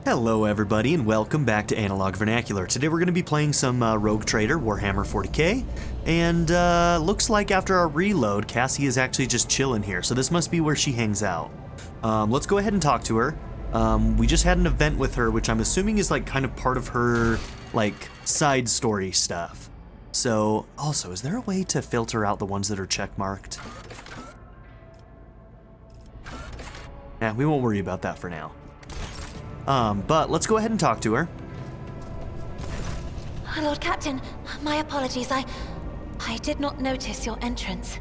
Hello everybody and welcome back to Analog Vernacular. Today we're going to be playing some Rogue Trader, Warhammer 40k, and looks like after our reload, Cassia is actually just chilling here, so this must be where she hangs out. Let's go ahead and talk to her. We just had an event with her, which I'm assuming is like kind of part of her like side story stuff. So, also, is there a way to filter out the ones that are checkmarked? Yeah, we won't worry about that for now. But let's go ahead and talk to her. Lord Captain, my apologies. I did not notice your entrance.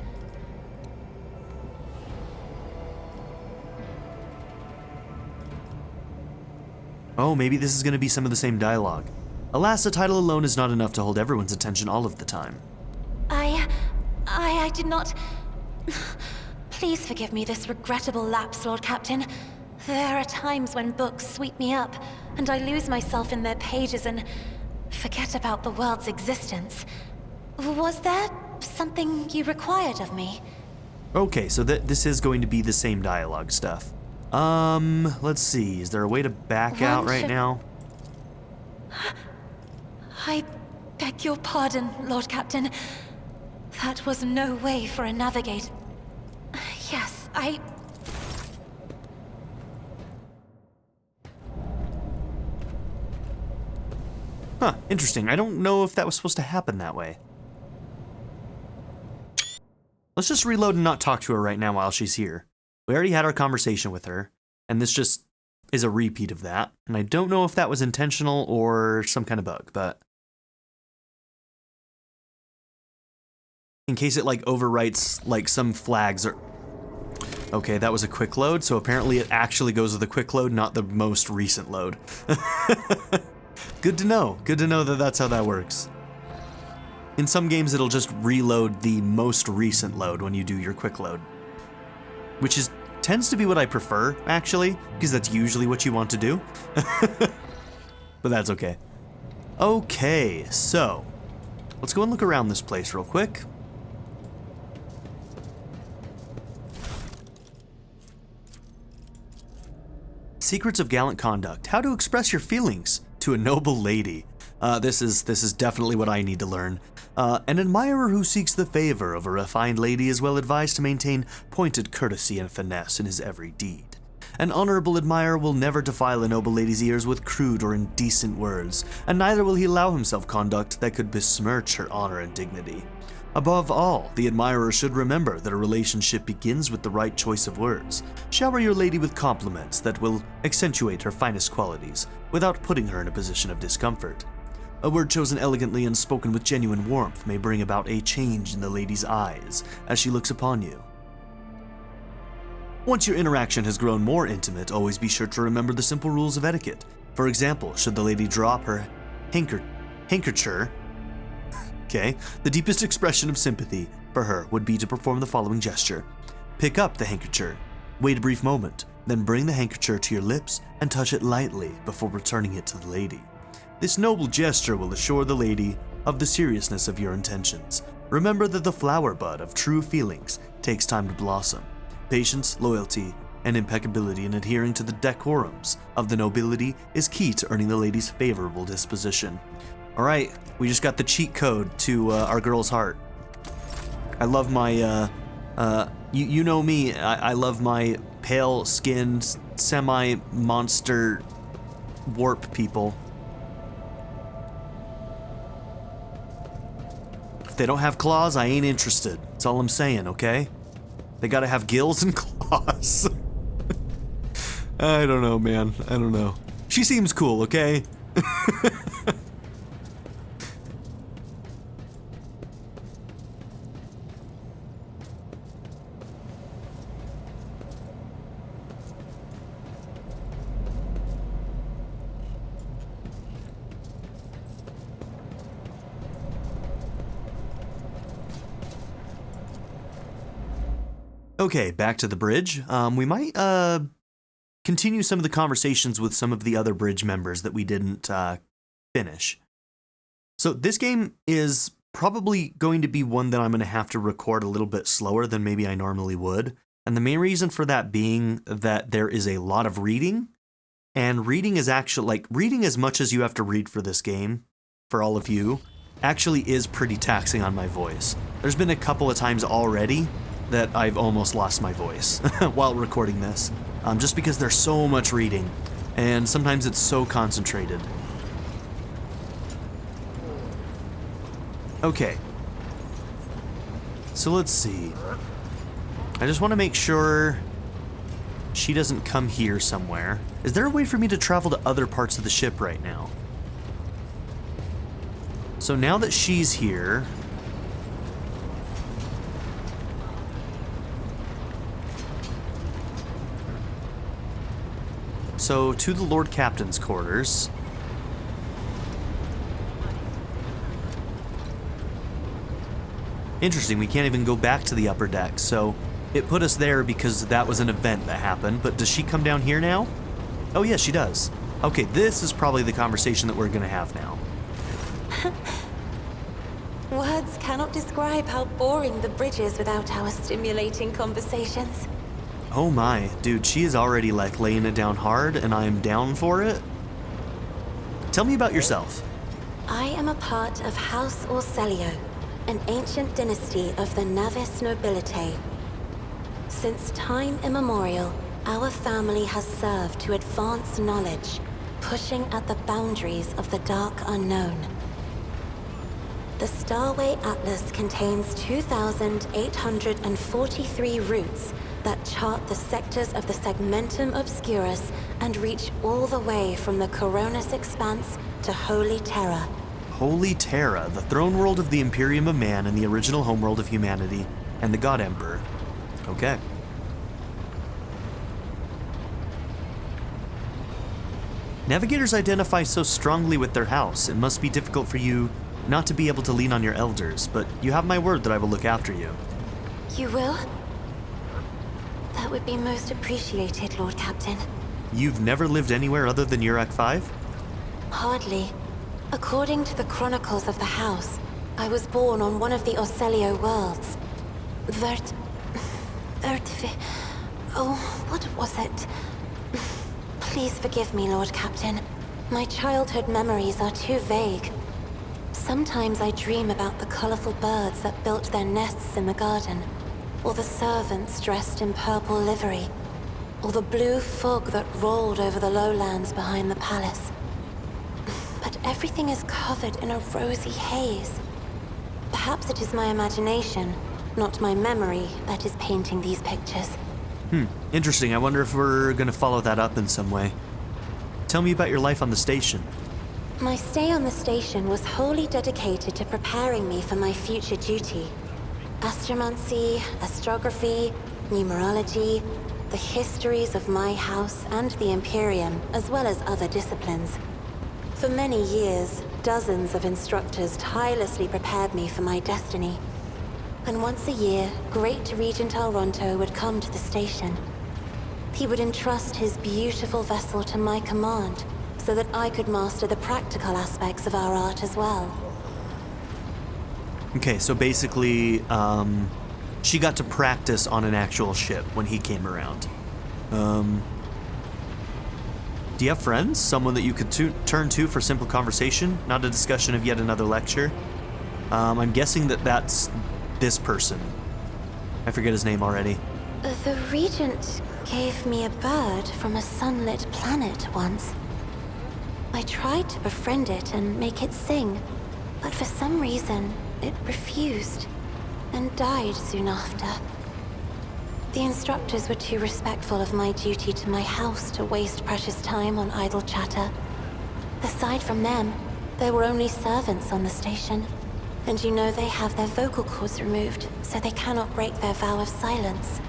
Oh, maybe this is going to be some of the same dialogue. Alas, a title alone is not enough to hold everyone's attention all of the time. I did not... Please forgive me this regrettable lapse, Lord Captain. There are times when books sweep me up, and I lose myself in their pages and forget about the world's existence. Was there something you required of me? Okay, so this is going to be the same dialogue stuff. Let's see, is there a way to back out right now? I beg your pardon, Lord Captain. That was no way for a navigate. Yes, Huh, interesting. I don't know if that was supposed to happen that way. Let's just reload and not talk to her right now while she's here. We already had our conversation with her, and this just is a repeat of that. And I don't know if that was intentional or some kind of bug, but... in case it, like, overwrites, like, some flags or... Okay, that was a quick load, so apparently it actually goes with the quick load, not the most recent load. Good to know. Good to know that that's how that works. In some games, it'll just reload the most recent load when you do your quick load. Which tends to be what I prefer, actually, because that's usually what you want to do. But that's okay. Okay, so let's go and look around this place real quick. Secrets of gallant conduct. How to express your feelings to a noble lady. This is definitely what I need to learn. An admirer who seeks the favor of a refined lady is well advised to maintain pointed courtesy and finesse in his every deed. An honorable admirer will never defile a noble lady's ears with crude or indecent words, and neither will he allow himself conduct that could besmirch her honor and dignity. Above all, the admirer should remember that a relationship begins with the right choice of words. Shower your lady with compliments that will accentuate her finest qualities, without putting her in a position of discomfort. A word chosen elegantly and spoken with genuine warmth may bring about a change in the lady's eyes as she looks upon you. Once your interaction has grown more intimate, always be sure to remember the simple rules of etiquette. For example, should the lady drop her handkerchief, okay, the deepest expression of sympathy for her would be to perform the following gesture. Pick up the handkerchief, wait a brief moment, then bring the handkerchief to your lips and touch it lightly before returning it to the lady. This noble gesture will assure the lady of the seriousness of your intentions. Remember that the flower bud of true feelings takes time to blossom. Patience, loyalty, and impeccability in adhering to the decorums of the nobility is key to earning the lady's favorable disposition. Alright, we just got the cheat code to our girl's heart. I love my, you know me, I love my pale-skinned, semi-monster warp people. If they don't have claws, I ain't interested. That's all I'm saying, okay? They gotta have gills and claws. I don't know, man. I don't know. She seems cool, okay? Okay, back to the bridge. We might continue some of the conversations with some of the other bridge members that we didn't finish. So this game is probably going to be one that I'm going to have to record a little bit slower than maybe I normally would. And the main reason for that being that there is a lot of reading And reading is actually, like, reading as much as you have to read for this game, for all of you, actually is pretty taxing on my voice. There's been a couple of times already that I've almost lost my voice while recording this, just because there's so much reading, and sometimes it's so concentrated. Okay. So let's see. I just want to make sure she doesn't come here somewhere. Is there a way for me to travel to other parts of the ship right now? So now that she's here... So, to the Lord Captain's quarters. Interesting, we can't even go back to the upper deck, so it put us there because that was an event that happened, but does she come down here now? Oh yeah, she does. Okay, this is probably the conversation that we're gonna have now. Words cannot describe how boring the bridge is without our stimulating conversations. Oh my, dude, she is already like laying it down hard and I am down for it. Tell me about yourself. I am a part of House Valancius, an ancient dynasty of the Navis nobility. Since time immemorial, our family has served to advance knowledge, pushing at the boundaries of the dark unknown. The Starway Atlas contains 2,843 routes that chart the sectors of the Segmentum Obscurus and reach all the way from the Koronus Expanse to Holy Terra. Holy Terra, the throne world of the Imperium of Man and the original homeworld of humanity, and the God Emperor. Okay. Navigators identify so strongly with their house. It must be difficult for you not to be able to lean on your elders, but you have my word that I will look after you. You will? That would be most appreciated, Lord Captain. You've never lived anywhere other than Uruk 5? Hardly. According to the chronicles of the house, I was born on one of the Orcelio worlds. Oh, what was it? Please forgive me, Lord Captain. My childhood memories are too vague. Sometimes I dream about the colorful birds that built their nests in the garden, or the servants dressed in purple livery, or the blue fog that rolled over the lowlands behind the palace. But everything is covered in a rosy haze. Perhaps it is my imagination, not my memory, that is painting these pictures. Interesting. I wonder if we're gonna follow that up in some way. Tell me about your life on the station. My stay on the station was wholly dedicated to preparing me for my future duty. Astromancy, astrography, numerology, the histories of my house and the Imperium, as well as other disciplines. For many years, dozens of instructors tirelessly prepared me for my destiny. And once a year, Great Regent Alronto would come to the station. He would entrust his beautiful vessel to my command, so that I could master the practical aspects of our art as well. Okay, so basically, she got to practice on an actual ship when he came around. Do you have friends? Someone that you could turn to for simple conversation, not a discussion of yet another lecture? I'm guessing that that's this person. I forget his name already. The Regent gave me a bird from a sunlit planet once. I tried to befriend it and make it sing, but for some reason, it refused and died soon after. The instructors were too respectful of my duty to my house to waste precious time on idle chatter. Aside from them, there were only servants on the station. And you know they have their vocal cords removed, so they cannot break their vow of silence.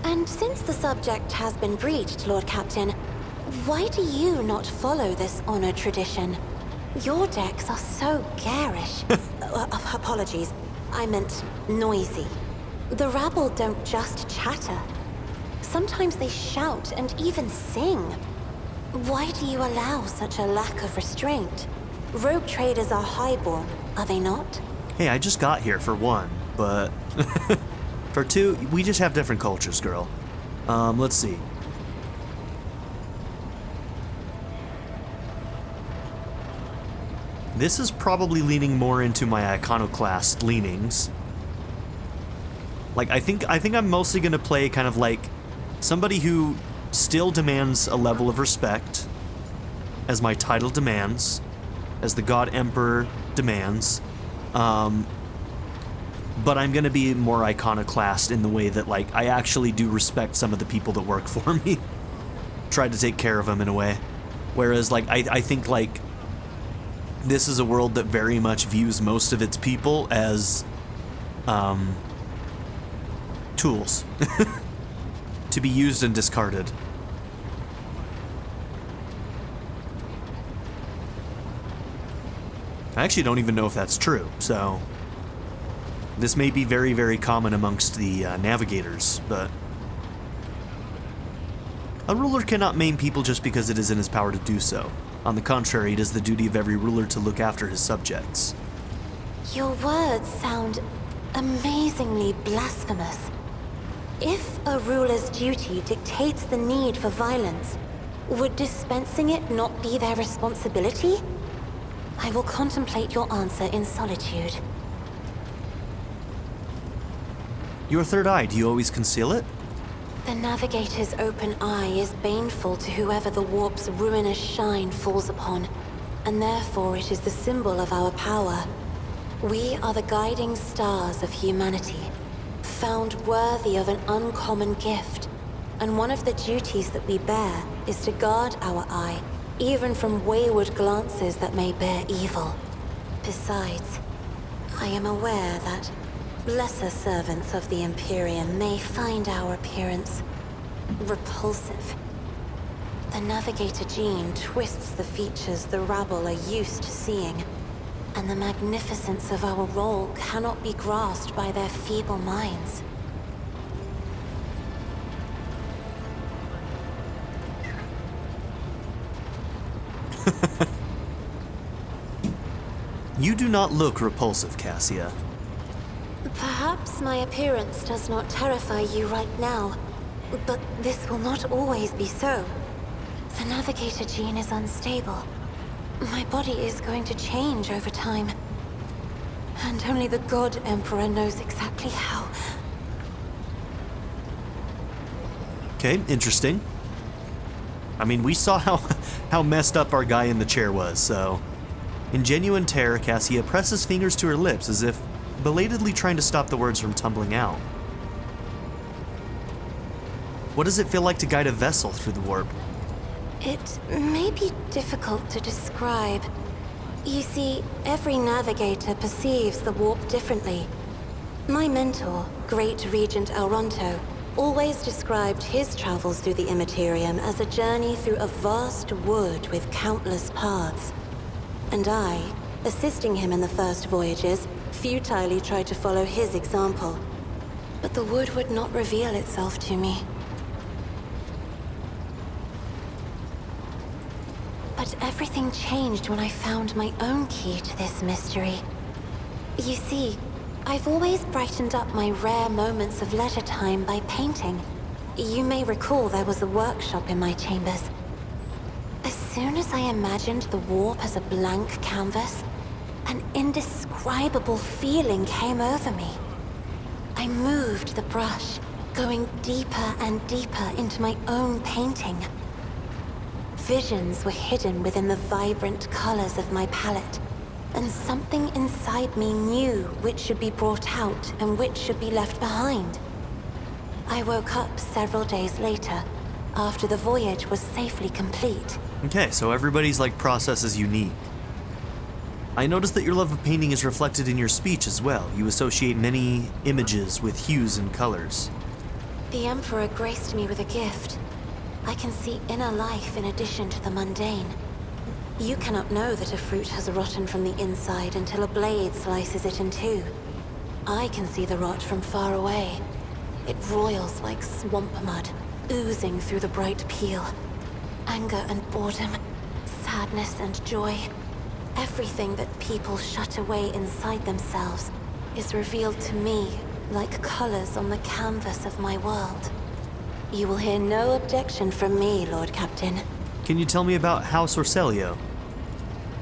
And since the subject has been breached, Lord Captain, why do you not follow this honored tradition? Your decks are so garish. Apologies, I meant noisy. The rabble don't just chatter. Sometimes they shout and even sing. Why do you allow such a lack of restraint? Rogue traders are highborn, are they not? Hey, I just got here for one, but for two, we just have different cultures, girl. Let's see. This is probably leaning more into my iconoclast leanings. Like, I think I'm mostly gonna play kind of like somebody who still demands a level of respect, as my title demands, as the God Emperor demands, but I'm gonna be more iconoclast in the way that, like, I actually do respect some of the people that work for me. Try to take care of them in a way. Whereas, like, I think, like, this is a world that very much views most of its people as, tools. To be used and discarded. I actually don't even know if that's true, so... This may be very, very common amongst the navigators, but... A ruler cannot maim people just because it is in his power to do so. On the contrary, it is the duty of every ruler to look after his subjects. Your words sound amazingly blasphemous. If a ruler's duty dictates the need for violence, would dispensing it not be their responsibility? I will contemplate your answer in solitude. Your third eye, do you always conceal it? The Navigator's open eye is baneful to whoever the warp's ruinous shine falls upon, and therefore it is the symbol of our power. We are the guiding stars of humanity, found worthy of an uncommon gift, and one of the duties that we bear is to guard our eye, even from wayward glances that may bear evil. Besides, I am aware that lesser servants of the Imperium may find our appearance repulsive. The Navigator gene twists the features the rabble are used to seeing, and the magnificence of our role cannot be grasped by their feeble minds. You do not look repulsive, Cassia. Perhaps my appearance does not terrify you right now, but this will not always be so. The Navigator gene is unstable. My body is going to change over time. And only the God Emperor knows exactly how. Okay, interesting. I mean, we saw how messed up our guy in the chair was, so... In genuine terror, Cassia presses fingers to her lips as if belatedly trying to stop the words from tumbling out. What does it feel like to guide a vessel through the warp? It may be difficult to describe. You see, every navigator perceives the warp differently. My mentor, Great Regent Elronto, always described his travels through the Imperium as a journey through a vast wood with countless paths. And I, assisting him in the first voyages, futilely tried to follow his example. But the wood would not reveal itself to me. But everything changed when I found my own key to this mystery. You see, I've always brightened up my rare moments of leisure time by painting. You may recall there was a workshop in my chambers. As soon as I imagined the warp as a blank canvas, an indescribable feeling came over me. I moved the brush, going deeper and deeper into my own painting. Visions were hidden within the vibrant colors of my palette, and something inside me knew which should be brought out and which should be left behind. I woke up several days later, after the voyage was safely complete. Okay, so everybody's process is unique. I noticed that your love of painting is reflected in your speech as well. You associate many images with hues and colors. The Emperor graced me with a gift. I can see inner life in addition to the mundane. You cannot know that a fruit has rotten from the inside until a blade slices it in two. I can see the rot from far away. It roils like swamp mud, oozing through the bright peel. Anger and boredom, sadness and joy. Everything that people shut away inside themselves is revealed to me like colors on the canvas of my world. You will hear no objection from me, Lord Captain. Can you tell me about House Orselio?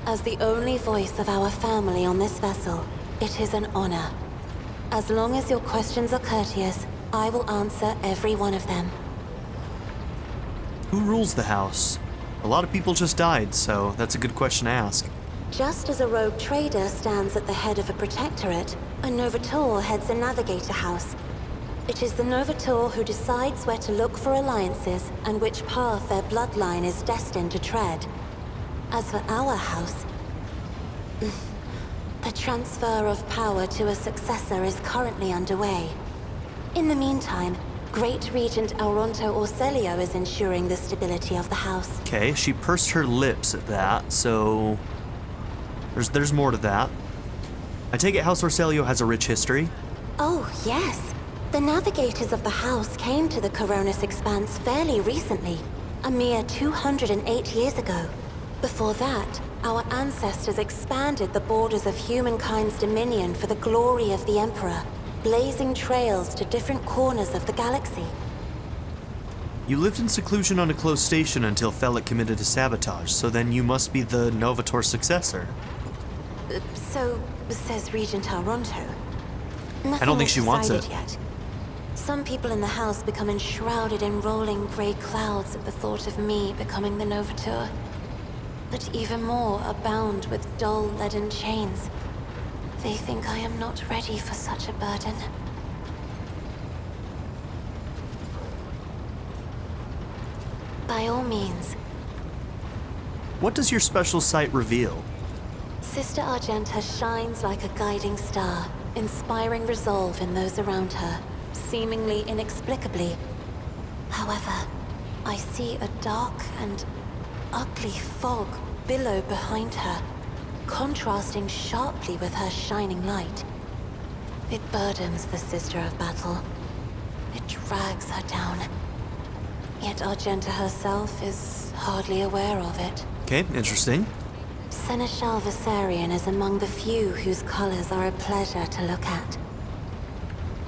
As the only voice of our family on this vessel, it is an honor. As long as your questions are courteous, I will answer every one of them. Who rules the house? A lot of people just died, so that's a good question to ask. Just as a rogue trader stands at the head of a protectorate, a Novator heads a navigator house. It is the Novator who decides where to look for alliances and which path their bloodline is destined to tread. As for our house, the transfer of power to a successor is currently underway. In the meantime, Great Regent Auronto Orselio is ensuring the stability of the house. Okay, she pursed her lips at that, so there's more to that. I take it House Orselio has a rich history? Oh, yes. The navigators of the house came to the Koronus Expanse fairly recently, a mere 208 years ago. Before that, our ancestors expanded the borders of humankind's dominion for the glory of the Emperor, blazing trails to different corners of the galaxy. You lived in seclusion on a closed station until Felix committed a sabotage, so then you must be the Novator's successor. So says Regent Auronto. I don't think she wants it. Yet. Some people in the house become enshrouded in rolling gray clouds at the thought of me becoming the Novator. But even more are bound with dull leaden chains. They think I am not ready for such a burden. By all means. What does your special sight reveal? Sister Argenta shines like a guiding star, inspiring resolve in those around her, seemingly inexplicably. However, I see a dark and ugly fog billow behind her, contrasting sharply with her shining light. It burdens the Sister of Battle. It drags her down. Yet Argenta herself is hardly aware of it. Okay, interesting. Seneschal Viserion is among the few whose colors are a pleasure to look at.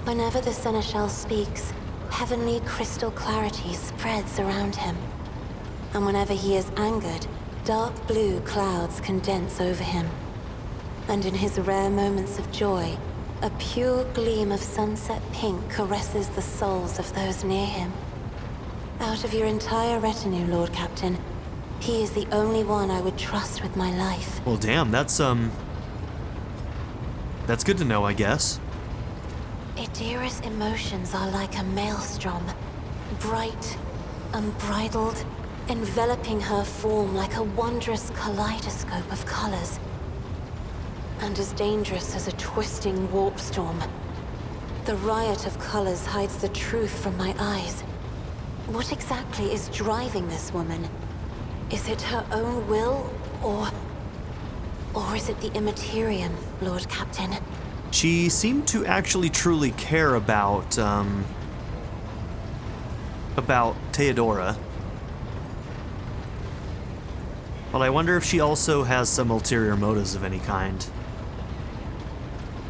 Whenever the Seneschal speaks, heavenly crystal clarity spreads around him. And whenever he is angered, dark blue clouds condense over him. And in his rare moments of joy, a pure gleam of sunset pink caresses the souls of those near him. Out of your entire retinue, Lord Captain, he is the only one I would trust with my life. Well, damn, that's good to know, I guess. Idira's emotions are like a maelstrom, bright, unbridled, enveloping her form like a wondrous kaleidoscope of colors. And as dangerous as a twisting warp storm. The riot of colors hides the truth from my eyes. What exactly is driving this woman? Is it her own will, or is it the Immaterium, Lord Captain? She seemed to actually truly care about Theodora. But I wonder if she also has some ulterior motives of any kind.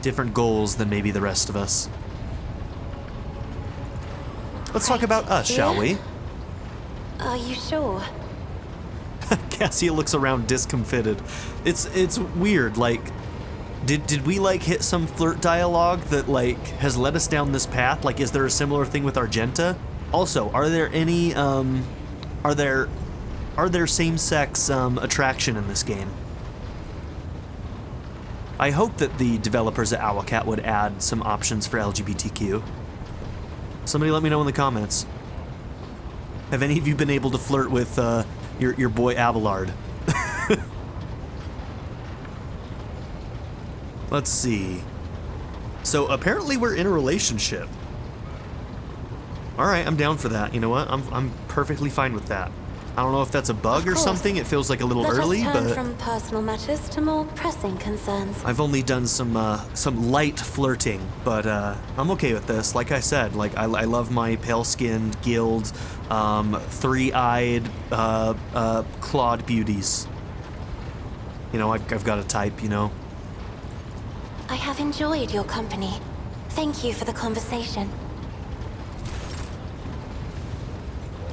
Different goals than maybe the rest of us. Let's talk about us, shall we? Are you sure? Cassia looks around discomfited. It's weird, like, did we like hit some flirt dialogue that like has led us down this path? Like, is there a similar thing with Argenta? Also, are there any are there same-sex attraction in this game? I hope that the developers at Owlcat would add some options for LGBTQ. Somebody let me know in the comments. Have any of you been able to flirt with your boy Abelard? Let's see. So apparently we're in a relationship. All right, I'm down for that. You know what? I'm perfectly fine with that. I don't know if that's a bug or something. It feels like a little early, Let us turn but from personal matters to more pressing concerns. I've only done some light flirting, but I'm okay with this. Like I said, like I love my pale-skinned, gilled, three-eyed, clawed beauties. You know, I've got a type, you know. I have enjoyed your company. Thank you for the conversation.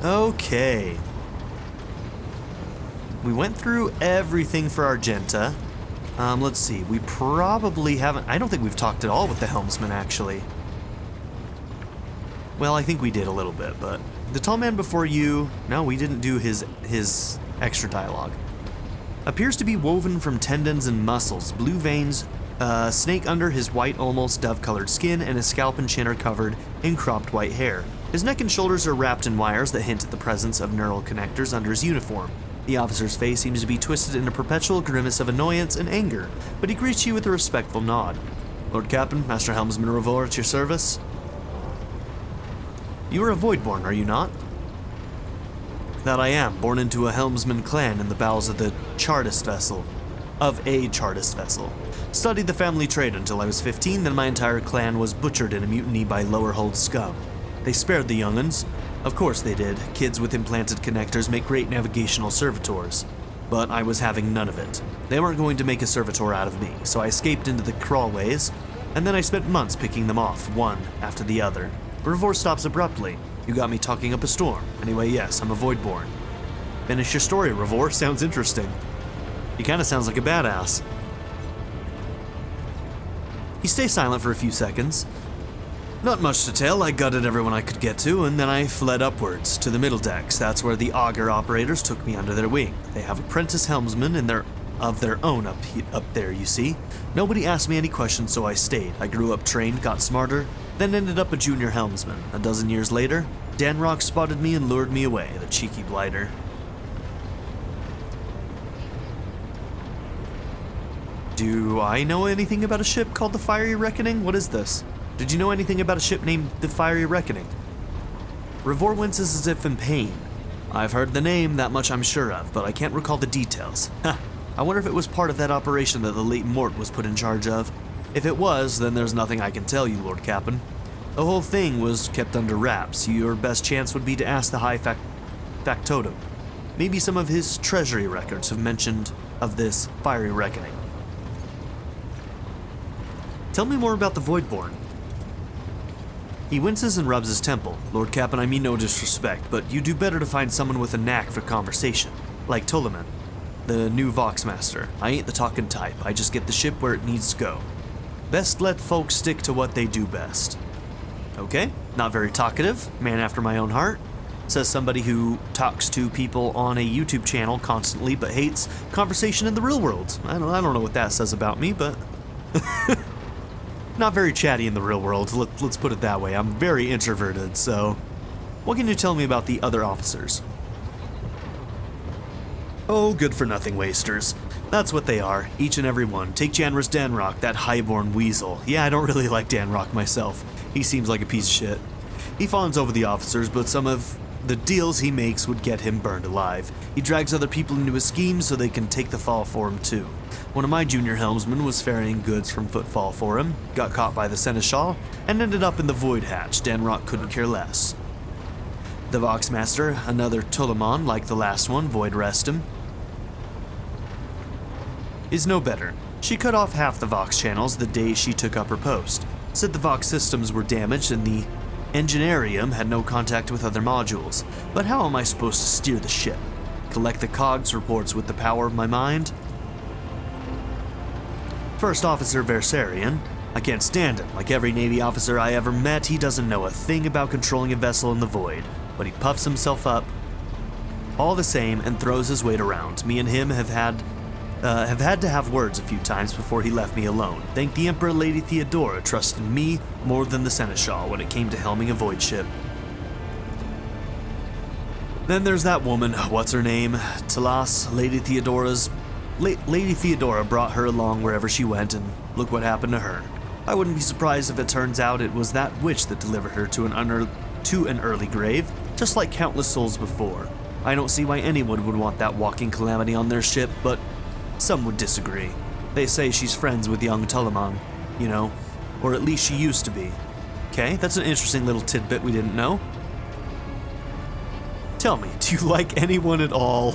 Okay. we went through everything for Argenta. Let's see, we probably haven't, I don't think we've talked at all with the helmsman, actually. Well, I think we did a little bit, but the tall man before you, no, we didn't do his extra dialogue. Appears to be woven from tendons and muscles, blue veins, snake under his white, almost dove-colored skin, and his scalp and chin are covered in cropped white hair. His neck and shoulders are wrapped in wires that hint at the presence of neural connectors under his uniform. The officer's face seems to be twisted in a perpetual grimace of annoyance and anger, but he greets you with a respectful nod. Lord Captain, Master Helmsman Ravor at your service. You are a Voidborn, are you not? That I am, born into a helmsman clan in the bowels of a Chartist vessel. Studied the family trade until I was 15, then my entire clan was butchered in a mutiny by lower-hold scum. They spared the young'uns. Of course they did. Kids with implanted connectors make great navigational servitors. But I was having none of it. They weren't going to make a servitor out of me, so I escaped into the crawlways, and then I spent months picking them off, one after the other. Ravor stops abruptly. You got me talking up a storm. Anyway, yes, I'm a Voidborn. Finish your story, Ravor. Sounds interesting. He kinda sounds like a badass. He stays silent for a few seconds. Not much to tell. I gutted everyone I could get to, and then I fled upwards to the middle decks. That's where the auger operators took me under their wing. They have apprentice helmsmen of their own up there, you see. Nobody asked me any questions, so I stayed. I grew up, trained, got smarter, then ended up a junior helmsman. A dozen years later, Danrock spotted me and lured me away, the cheeky blighter. Do I know anything about a ship called the Fiery Reckoning? What is this? Did you know anything about a ship named the Fiery Reckoning? Ravor winces as if in pain. I've heard the name, that much I'm sure of, but I can't recall the details. Ha! I wonder if it was part of that operation that the late Mort was put in charge of. If it was, then there's nothing I can tell you, Lord Captain. The whole thing was kept under wraps. Your best chance would be to ask the High Factotum. Maybe some of his treasury records have mentioned of this Fiery Reckoning. Tell me more about the Voidborn. He winces and rubs his temple. Lord Captain, I mean no disrespect, but you do better to find someone with a knack for conversation, like Tulaman, the new Voxmaster. I ain't the talking type, I just get the ship where it needs to go. Best let folks stick to what they do best. Okay, not very talkative, man after my own heart. Says somebody who talks to people on a YouTube channel constantly but hates conversation in the real world. I don't know what that says about me, but... Not very chatty in the real world, let's put it that way. I'm very introverted, so... What can you tell me about the other officers? Oh, good-for-nothing wasters. That's what they are, each and every one. Take Janris Danrock, that highborn weasel. Yeah, I don't really like Danrock myself. He seems like a piece of shit. He fawns over the officers, but some of the deals he makes would get him burned alive. He drags other people into his schemes so they can take the fall for him too. One of my junior helmsmen was ferrying goods from Footfall for him, got caught by the Seneschal, and ended up in the Void Hatch. Danrock couldn't care less. The Voxmaster, another Tulamon like the last one, Void rest him, is no better. She cut off half the Vox channels the day she took up her post. Said the Vox systems were damaged and the Engineerium had no contact with other modules. But how am I supposed to steer the ship? Collect the COGS reports with the power of my mind? First Officer Versarian. I can't stand him. Like every Navy officer I ever met, he doesn't know a thing about controlling a vessel in the void. But he puffs himself up all the same and throws his weight around. Me and him have had to have words a few times before he left me alone. Thank the Emperor Lady Theodora trusted me more than the Seneschal when it came to helming a void ship. Then there's that woman, what's her name? Talas, Lady Theodora brought her along wherever she went, and look what happened to her. I wouldn't be surprised if it turns out it was that witch that delivered her to an early grave, just like countless souls before. I don't see why anyone would want that walking calamity on their ship, but some would disagree. They say she's friends with young Tulamon, you know, or at least she used to be. Okay, that's an interesting little tidbit we didn't know. Tell me, do you like anyone at all?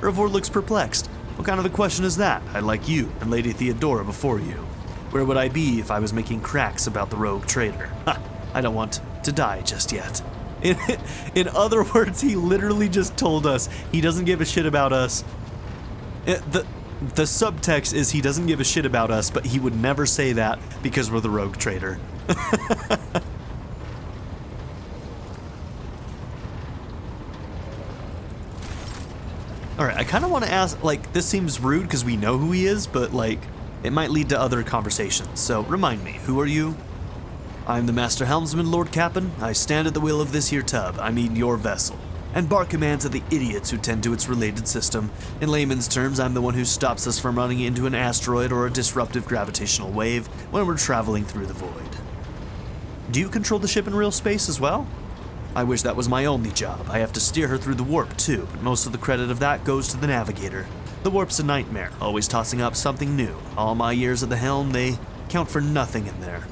Ravor looks perplexed. What kind of a question is that? I like you and Lady Theodora before you. Where would I be if I was making cracks about the rogue trader? Ha! I don't want to die just yet. In other words, he literally just told us he doesn't give a shit about us. The subtext is he doesn't give a shit about us, but he would never say that because we're the rogue trader. Alright, I kind of want to ask, like, this seems rude because we know who he is, but, like, it might lead to other conversations. So, remind me, who are you? I'm the Master Helmsman, Lord Cap'n. I stand at the wheel of this here tub, I mean your vessel, and bar commands of the idiots who tend to its related system. In layman's terms, I'm the one who stops us from running into an asteroid or a disruptive gravitational wave when we're traveling through the void. Do you control the ship in real space as well? I wish that was my only job. I have to steer her through the warp too, but most of the credit of that goes to the navigator. The warp's a nightmare, always tossing up something new. All my years at the helm, they count for nothing in there.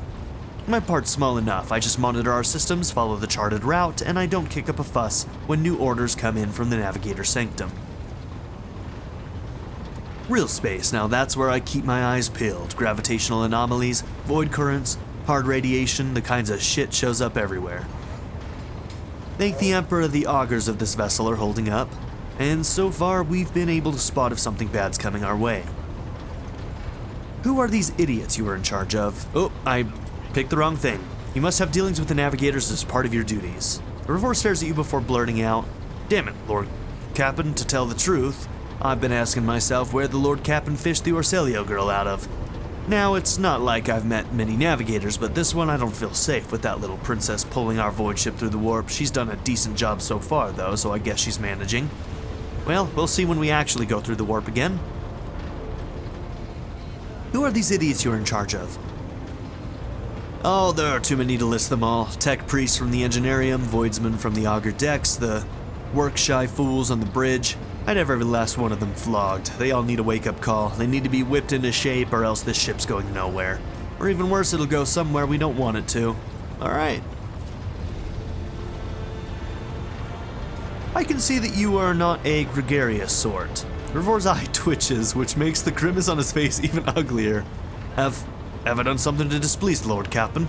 My part's small enough. I just monitor our systems, follow the charted route, and I don't kick up a fuss when new orders come in from the navigator's sanctum. Real space, now that's where I keep my eyes peeled. Gravitational anomalies, void currents, hard radiation, the kinds of shit shows up everywhere. Thank the Emperor the augurs of this vessel are holding up, and so far we've been able to spot if something bad's coming our way. Who are these idiots you were in charge of? Oh, I picked the wrong thing. You must have dealings with the navigators as part of your duties. Ravor stares at you before blurting out, "Damn it, Lord Cap'n, to tell the truth, I've been asking myself where the Lord Cap'n fished the Orselio girl out of. Now, it's not like I've met many navigators, but this one I don't feel safe with that little princess pulling our void ship through the warp. She's done a decent job so far, though, so I guess she's managing. Well, we'll see when we actually go through the warp again." Who are these idiots you're in charge of? Oh, there are too many to list them all. Tech priests from the Engineerium, voidsmen from the auger decks, the work-shy fools on the bridge. I'd have every last one of them flogged. They all need a wake-up call. They need to be whipped into shape or else this ship's going nowhere. Or even worse, it'll go somewhere we don't want it to. Alright. I can see that you are not a gregarious sort. Ravor's eye twitches, which makes the grimace on his face even uglier. Have I done something to displease Lord Cap'n?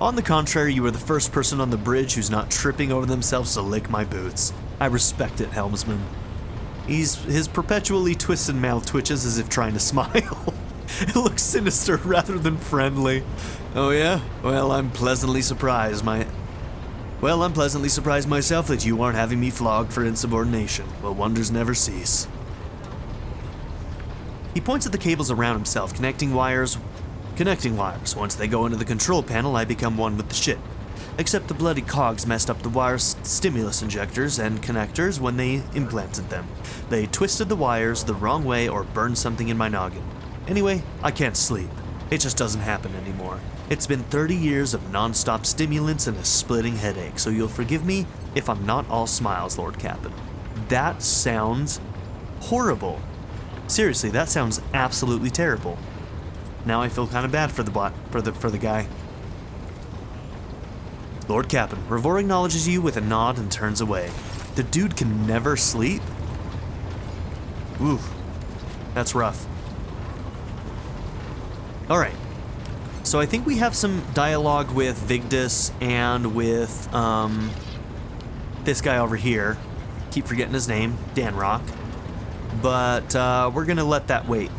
On the contrary, you are the first person on the bridge who's not tripping over themselves to lick my boots. I respect it, helmsman. His perpetually twisted mouth twitches as if trying to smile. It looks sinister rather than friendly. Oh yeah? Well, I'm pleasantly surprised myself that you aren't having me flogged for insubordination. Well, wonders never cease. He points at the cables around himself, connecting wires. Once they go into the control panel, I become one with the ship. Except the bloody cogs messed up the wire stimulus injectors and connectors when they implanted them. They twisted the wires the wrong way or burned something in my noggin. Anyway, I can't sleep. It just doesn't happen anymore. It's been 30 years of non-stop stimulants and a splitting headache, so you'll forgive me if I'm not all smiles, Lord Cap'n. That sounds horrible. Seriously, that sounds absolutely terrible. Now I feel kind of bad for the guy. Lord Cap'n, Ravor acknowledges you with a nod and turns away. The dude can never sleep? Ooh, that's rough. Alright, so I think we have some dialogue with Vigdis and with this guy over here. Keep forgetting his name, Danrock. But we're gonna let that wait.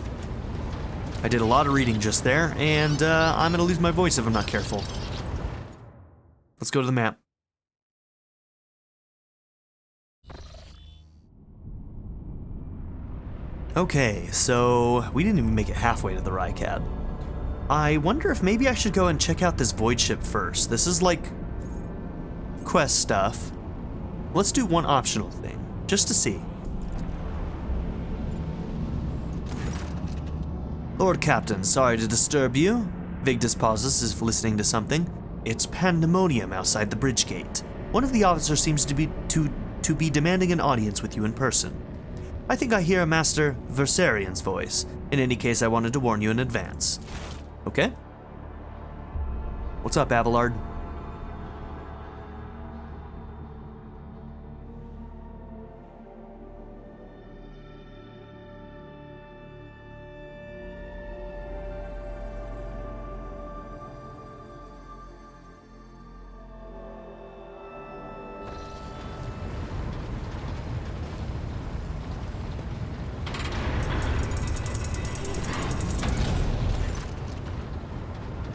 I did a lot of reading just there, and I'm gonna lose my voice if I'm not careful. Let's go to the map. Okay, so we didn't even make it halfway to the Rycad. I wonder if maybe I should go and check out this void ship first. This is like quest stuff. Let's do one optional thing, just to see. Lord Captain, sorry to disturb you. Vigdis pauses as if listening to something. It's pandemonium outside the bridge gate. One of the officers seems to be demanding an audience with you in person. I think I hear Master Versarian's voice. In any case, I wanted to warn you in advance. Okay. What's up, Abelard?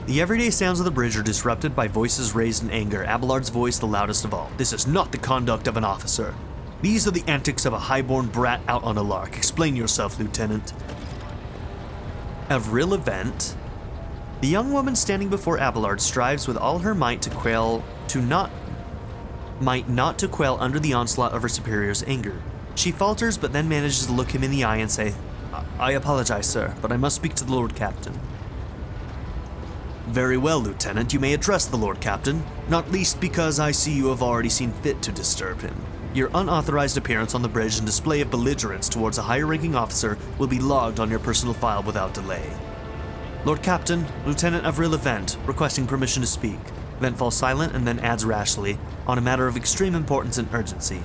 The everyday sounds of the bridge are disrupted by voices raised in anger, Abelard's voice the loudest of all. This is not the conduct of an officer. These are the antics of a highborn brat out on a lark. Explain yourself, Lieutenant. Of real event, the young woman standing before Abelard strives with all her might not to quail under the onslaught of her superior's anger. She falters, but then manages to look him in the eye and say, I apologize, sir, but I must speak to the Lord Captain. Very well, Lieutenant, you may address the Lord Captain, not least because I see you have already seen fit to disturb him. Your unauthorized appearance on the bridge and display of belligerence towards a higher-ranking officer will be logged on your personal file without delay. Lord Captain, Lieutenant Avril Event, requesting permission to speak. Event falls silent and then adds rashly, on a matter of extreme importance and urgency.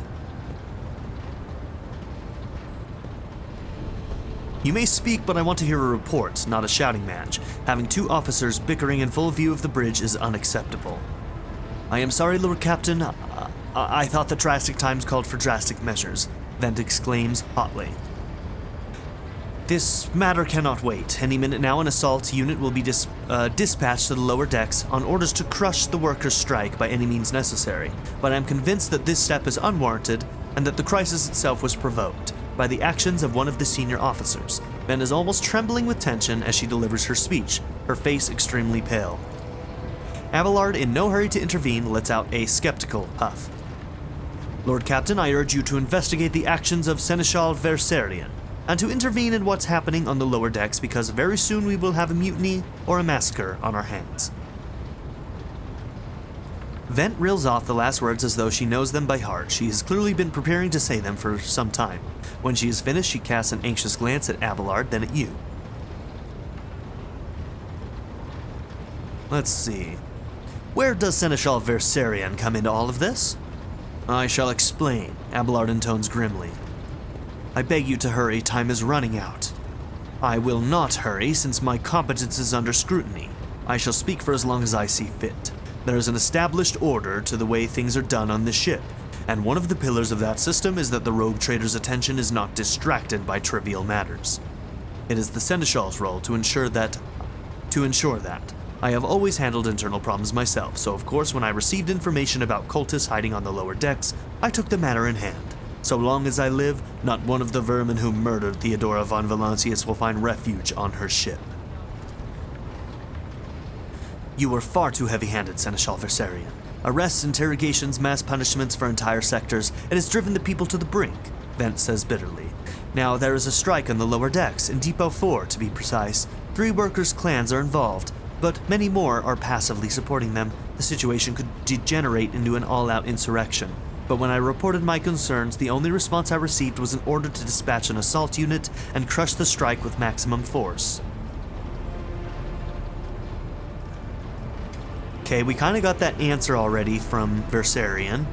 You may speak, but I want to hear a report, not a shouting match. Having two officers bickering in full view of the bridge is unacceptable. I am sorry, Lord Captain. I thought that drastic times called for drastic measures, Vent exclaims hotly. This matter cannot wait. Any minute now, an assault unit will be dispatched to the lower decks on orders to crush the workers' strike by any means necessary. But I am convinced that this step is unwarranted and that the crisis itself was provoked by the actions of one of the senior officers. Vent is almost trembling with tension as she delivers her speech, her face extremely pale. Abelard, in no hurry to intervene, lets out a skeptical puff. Lord Captain, I urge you to investigate the actions of Seneschal Versarian, and to intervene in what's happening on the lower decks, because very soon we will have a mutiny or a massacre on our hands. Vent reels off the last words as though she knows them by heart. She has clearly been preparing to say them for some time. When she is finished, she casts an anxious glance at Abelard, then at you. Let's see. Where does Seneschal Versarian come into all of this? I shall explain, Abelard intones grimly. I beg you to hurry, time is running out. I will not hurry, since my competence is under scrutiny. I shall speak for as long as I see fit. There is an established order to the way things are done on this ship, and one of the pillars of that system is that the rogue trader's attention is not distracted by trivial matters. It is the Seneschal's role to ensure that. I have always handled internal problems myself, so of course when I received information about cultists hiding on the lower decks, I took the matter in hand. So long as I live, not one of the vermin who murdered Theodora von Valancius will find refuge on her ship. You were far too heavy-handed, Seneschal Versarian. Arrests, interrogations, mass punishments for entire sectors, it has driven the people to the brink, Vent says bitterly. Now there is a strike on the lower decks, in Depot 4 to be precise. 3 workers' clans are involved, but many more are passively supporting them. The situation could degenerate into an all-out insurrection. But when I reported my concerns, the only response I received was an order to dispatch an assault unit and crush the strike with maximum force. Okay, we kind of got that answer already from Versarian.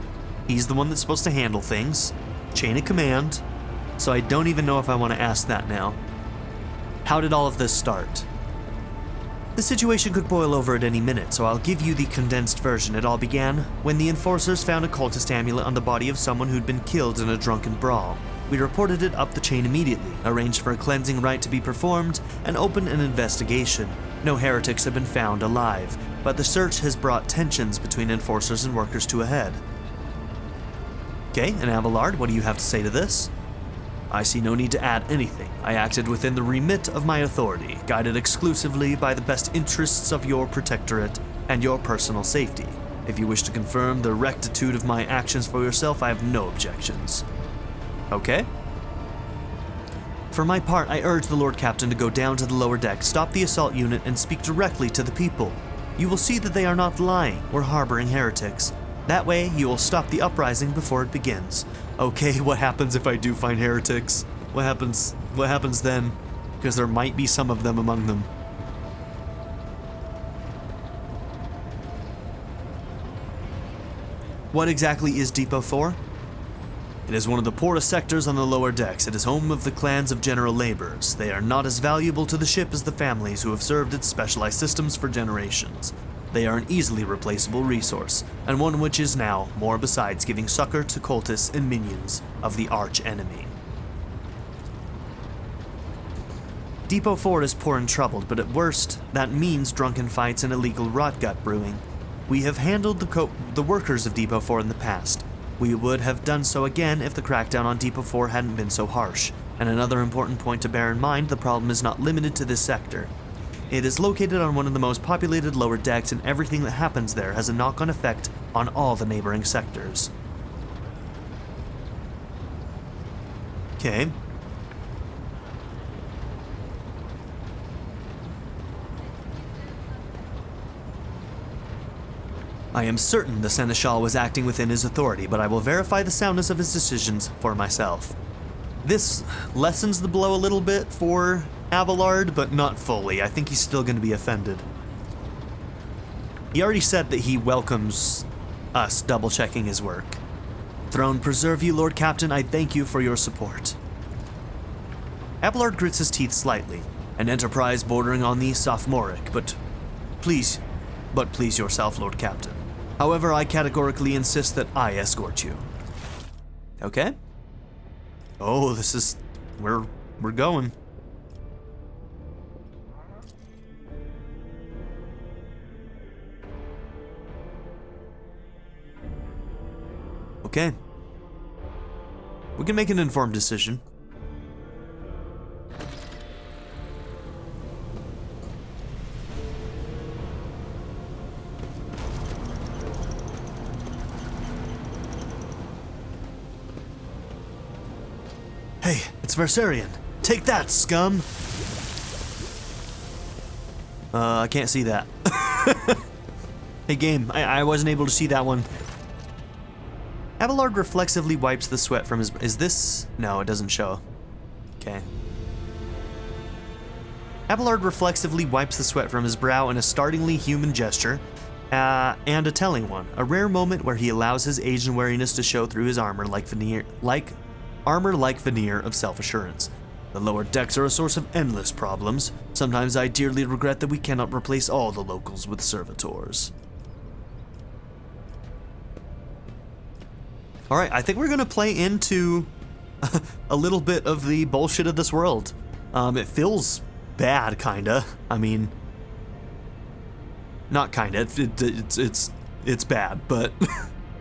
He's the one that's supposed to handle things. Chain of command. So I don't even know if I want to ask that now. How did all of this start? The situation could boil over at any minute, so I'll give you the condensed version. It all began when the enforcers found a cultist amulet on the body of someone who'd been killed in a drunken brawl. We reported it up the chain immediately, arranged for a cleansing rite to be performed, and opened an investigation. No heretics have been found alive, but the search has brought tensions between enforcers and workers to a head. Okay, and Abelard, what do you have to say to this? I see no need to add anything. I acted within the remit of my authority, guided exclusively by the best interests of your protectorate and your personal safety. If you wish to confirm the rectitude of my actions for yourself, I have no objections. Okay? For my part, I urge the Lord Captain to go down to the lower deck, stop the assault unit, and speak directly to the people. You will see that they are not lying or harboring heretics. That way, you will stop the uprising before it begins. Okay, what happens if I do find heretics? What happens then? Because there might be some of them among them. What exactly is Depot 4? It is one of the poorest sectors on the lower decks. It is home of the clans of general laborers. They are not as valuable to the ship as the families who have served its specialized systems for generations. They are an easily replaceable resource, and one which is now more besides giving succor to cultists and minions of the arch-enemy. Depot 4 is poor and troubled, but at worst, that means drunken fights and illegal rotgut brewing. We have handled the workers of Depot 4 in the past. We would have done so again if the crackdown on Depot 4 hadn't been so harsh. And another important point to bear in mind, the problem is not limited to this sector. It is located on one of the most populated lower decks, and everything that happens there has a knock-on effect on all the neighboring sectors. Okay. I am certain the Seneschal was acting within his authority, but I will verify the soundness of his decisions for myself. This lessens the blow a little bit for Abelard, but not fully. I think he's still going to be offended. He already said that he welcomes us double-checking his work. Throne preserve you, Lord Captain. I thank you for your support. Abelard grits his teeth slightly, an enterprise bordering on the sophomoric, but please yourself, Lord Captain. However, I categorically insist that I escort you. Okay? Oh, this is where we're going. Okay. We can make an informed decision. Hey, it's Versarian. Take that, scum! I can't see that. Hey, game, I wasn't able to see that one. Abelard reflexively wipes the sweat from his... Is this... No, it doesn't show. Okay. Abelard reflexively wipes the sweat from his brow in a startlingly human gesture, and a telling one. A rare moment where he allows his age and wariness to show through his armor like veneer of self-assurance. The lower decks are a source of endless problems. Sometimes I dearly regret that we cannot replace all the locals with servitors. Alright, I think we're gonna play into a little bit of the bullshit of this world. It feels bad, kinda. I mean, not kinda, it's bad, but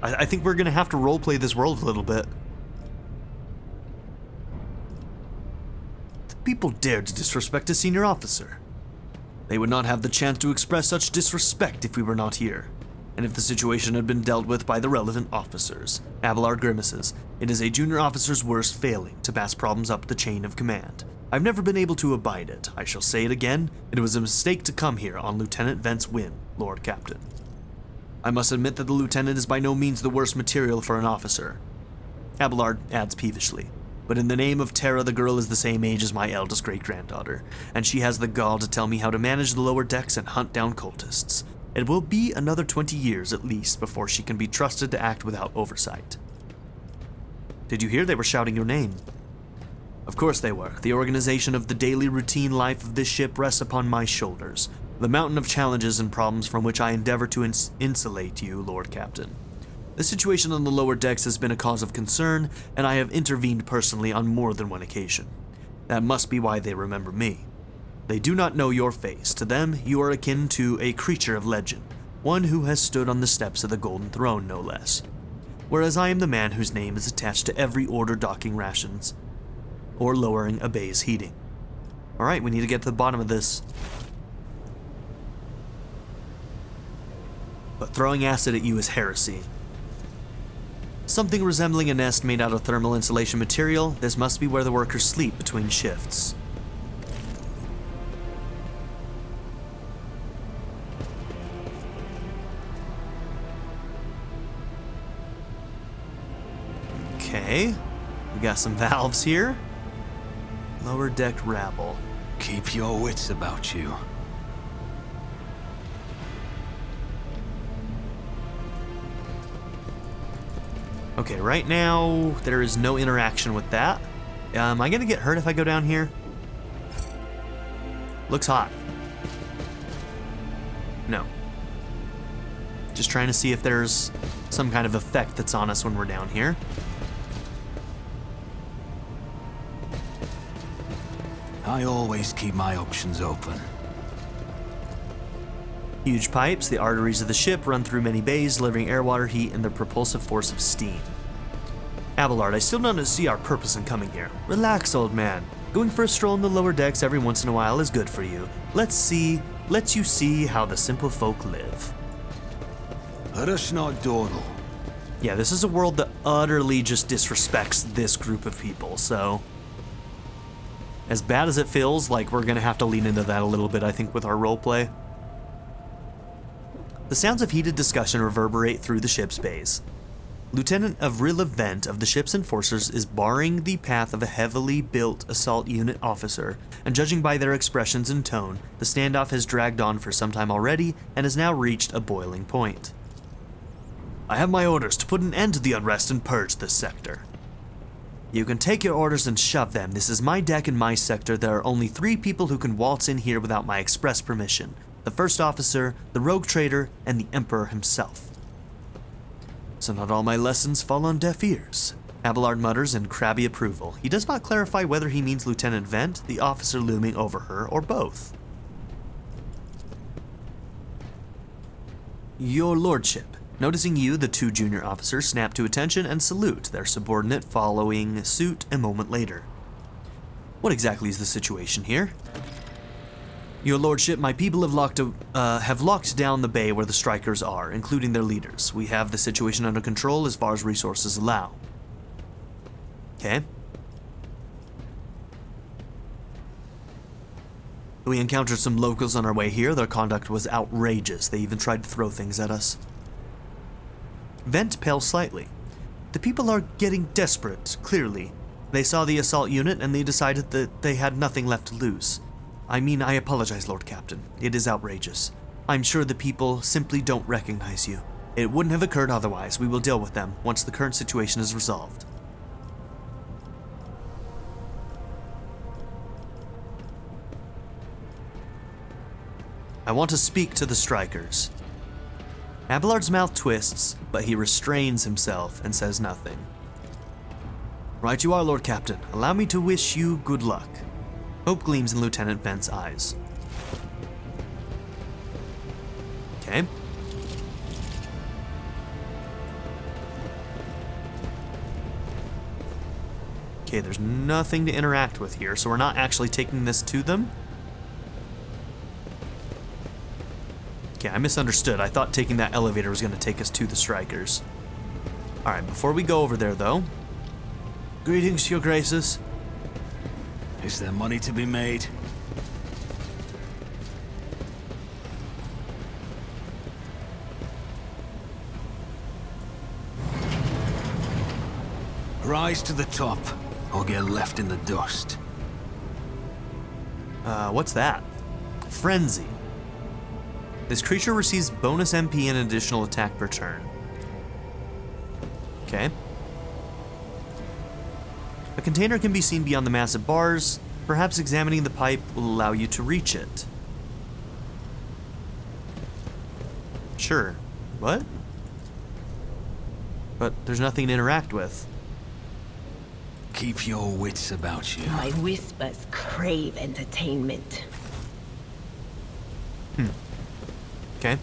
I think we're gonna have to roleplay this world a little bit. The people dared to disrespect a senior officer. They would not have the chance to express such disrespect if we were not here. And if the situation had been dealt with by the relevant officers. Abelard grimaces. It is a junior officer's worst failing to pass problems up the chain of command. I've never been able to abide it. I shall say it again. It was a mistake to come here on Lieutenant Vent's whim, Lord Captain. I must admit that the lieutenant is by no means the worst material for an officer. Abelard adds peevishly. But in the name of Terra, the girl is the same age as my eldest great-granddaughter, and she has the gall to tell me how to manage the lower decks and hunt down cultists. It will be another 20 years at least before she can be trusted to act without oversight. Did you hear they were shouting your name? Of course they were. The organization of the daily routine life of this ship rests upon my shoulders. The mountain of challenges and problems from which I endeavor to insulate you, Lord Captain. The situation on the lower decks has been a cause of concern, and I have intervened personally on more than one occasion. That must be why they remember me. They do not know your face. To them, you are akin to a creature of legend, one who has stood on the steps of the Golden Throne, no less. Whereas I am the man whose name is attached to every order docking rations, or lowering a bay's heating. Alright, we need to get to the bottom of this. But throwing acid at you is heresy. Something resembling a nest made out of thermal insulation material, this must be where the workers sleep between shifts. Okay, we got some valves here. Lower deck rabble. Keep your wits about you. Okay, right now there is no interaction with that. Am I gonna get hurt if I go down here? Looks hot. No. Just trying to see if there's some kind of effect that's on us when we're down here. I always keep my options open. Huge pipes, the arteries of the ship, run through many bays, delivering air, water, heat, and the propulsive force of steam. Abelard, I still don't see our purpose in coming here. Relax, old man. Going for a stroll in the lower decks every once in a while is good for you. Let you see how the simple folk live. Let us not dawdle. Yeah, this is a world that utterly just disrespects this group of people, so... As bad as it feels, like we're gonna have to lean into that a little bit, I think, with our roleplay. The sounds of heated discussion reverberate through the ship's bays. Lieutenant Avril Vent of the ship's enforcers is barring the path of a heavily built assault unit officer, and judging by their expressions and tone, the standoff has dragged on for some time already and has now reached a boiling point. I have my orders to put an end to the unrest and purge this sector. You can take your orders and shove them. This is my deck and my sector. There are only 3 people who can waltz in here without my express permission. The first officer, the rogue trader, and the Emperor himself. So not all my lessons fall on deaf ears. Abelard mutters in crabby approval. He does not clarify whether he means Lieutenant Vent, the officer looming over her, or both. Your lordship. Noticing you, the 2 junior officers snap to attention and salute, their subordinate following suit a moment later. What exactly is the situation here? Your lordship, my people have locked down the bay where the strikers are, including their leaders. We have the situation under control as far as resources allow. Okay. We encountered some locals on our way here. Their conduct was outrageous. They even tried to throw things at us. Vent pales slightly. The people are getting desperate, clearly. They saw the assault unit and they decided that they had nothing left to lose. I mean, I apologize, Lord Captain. It is outrageous. I'm sure the people simply don't recognize you. It wouldn't have occurred otherwise. We will deal with them once the current situation is resolved. I want to speak to the strikers. Abelard's mouth twists, but he restrains himself and says nothing. Right you are, Lord Captain. Allow me to wish you good luck. Hope gleams in Lieutenant Vent's eyes. Okay. Okay, there's nothing to interact with here, so we're not actually taking this to them. Okay, I misunderstood. I thought taking that elevator was going to take us to the strikers. Alright, before we go over there, though... Greetings, your graces. Is there money to be made? Rise to the top, or get left in the dust. What's that? Frenzy. This creature receives bonus MP and additional attack per turn. Okay. A container can be seen beyond the massive bars. Perhaps examining the pipe will allow you to reach it. Sure. What? But there's nothing to interact with. Keep your wits about you. My whispers crave entertainment. Okay.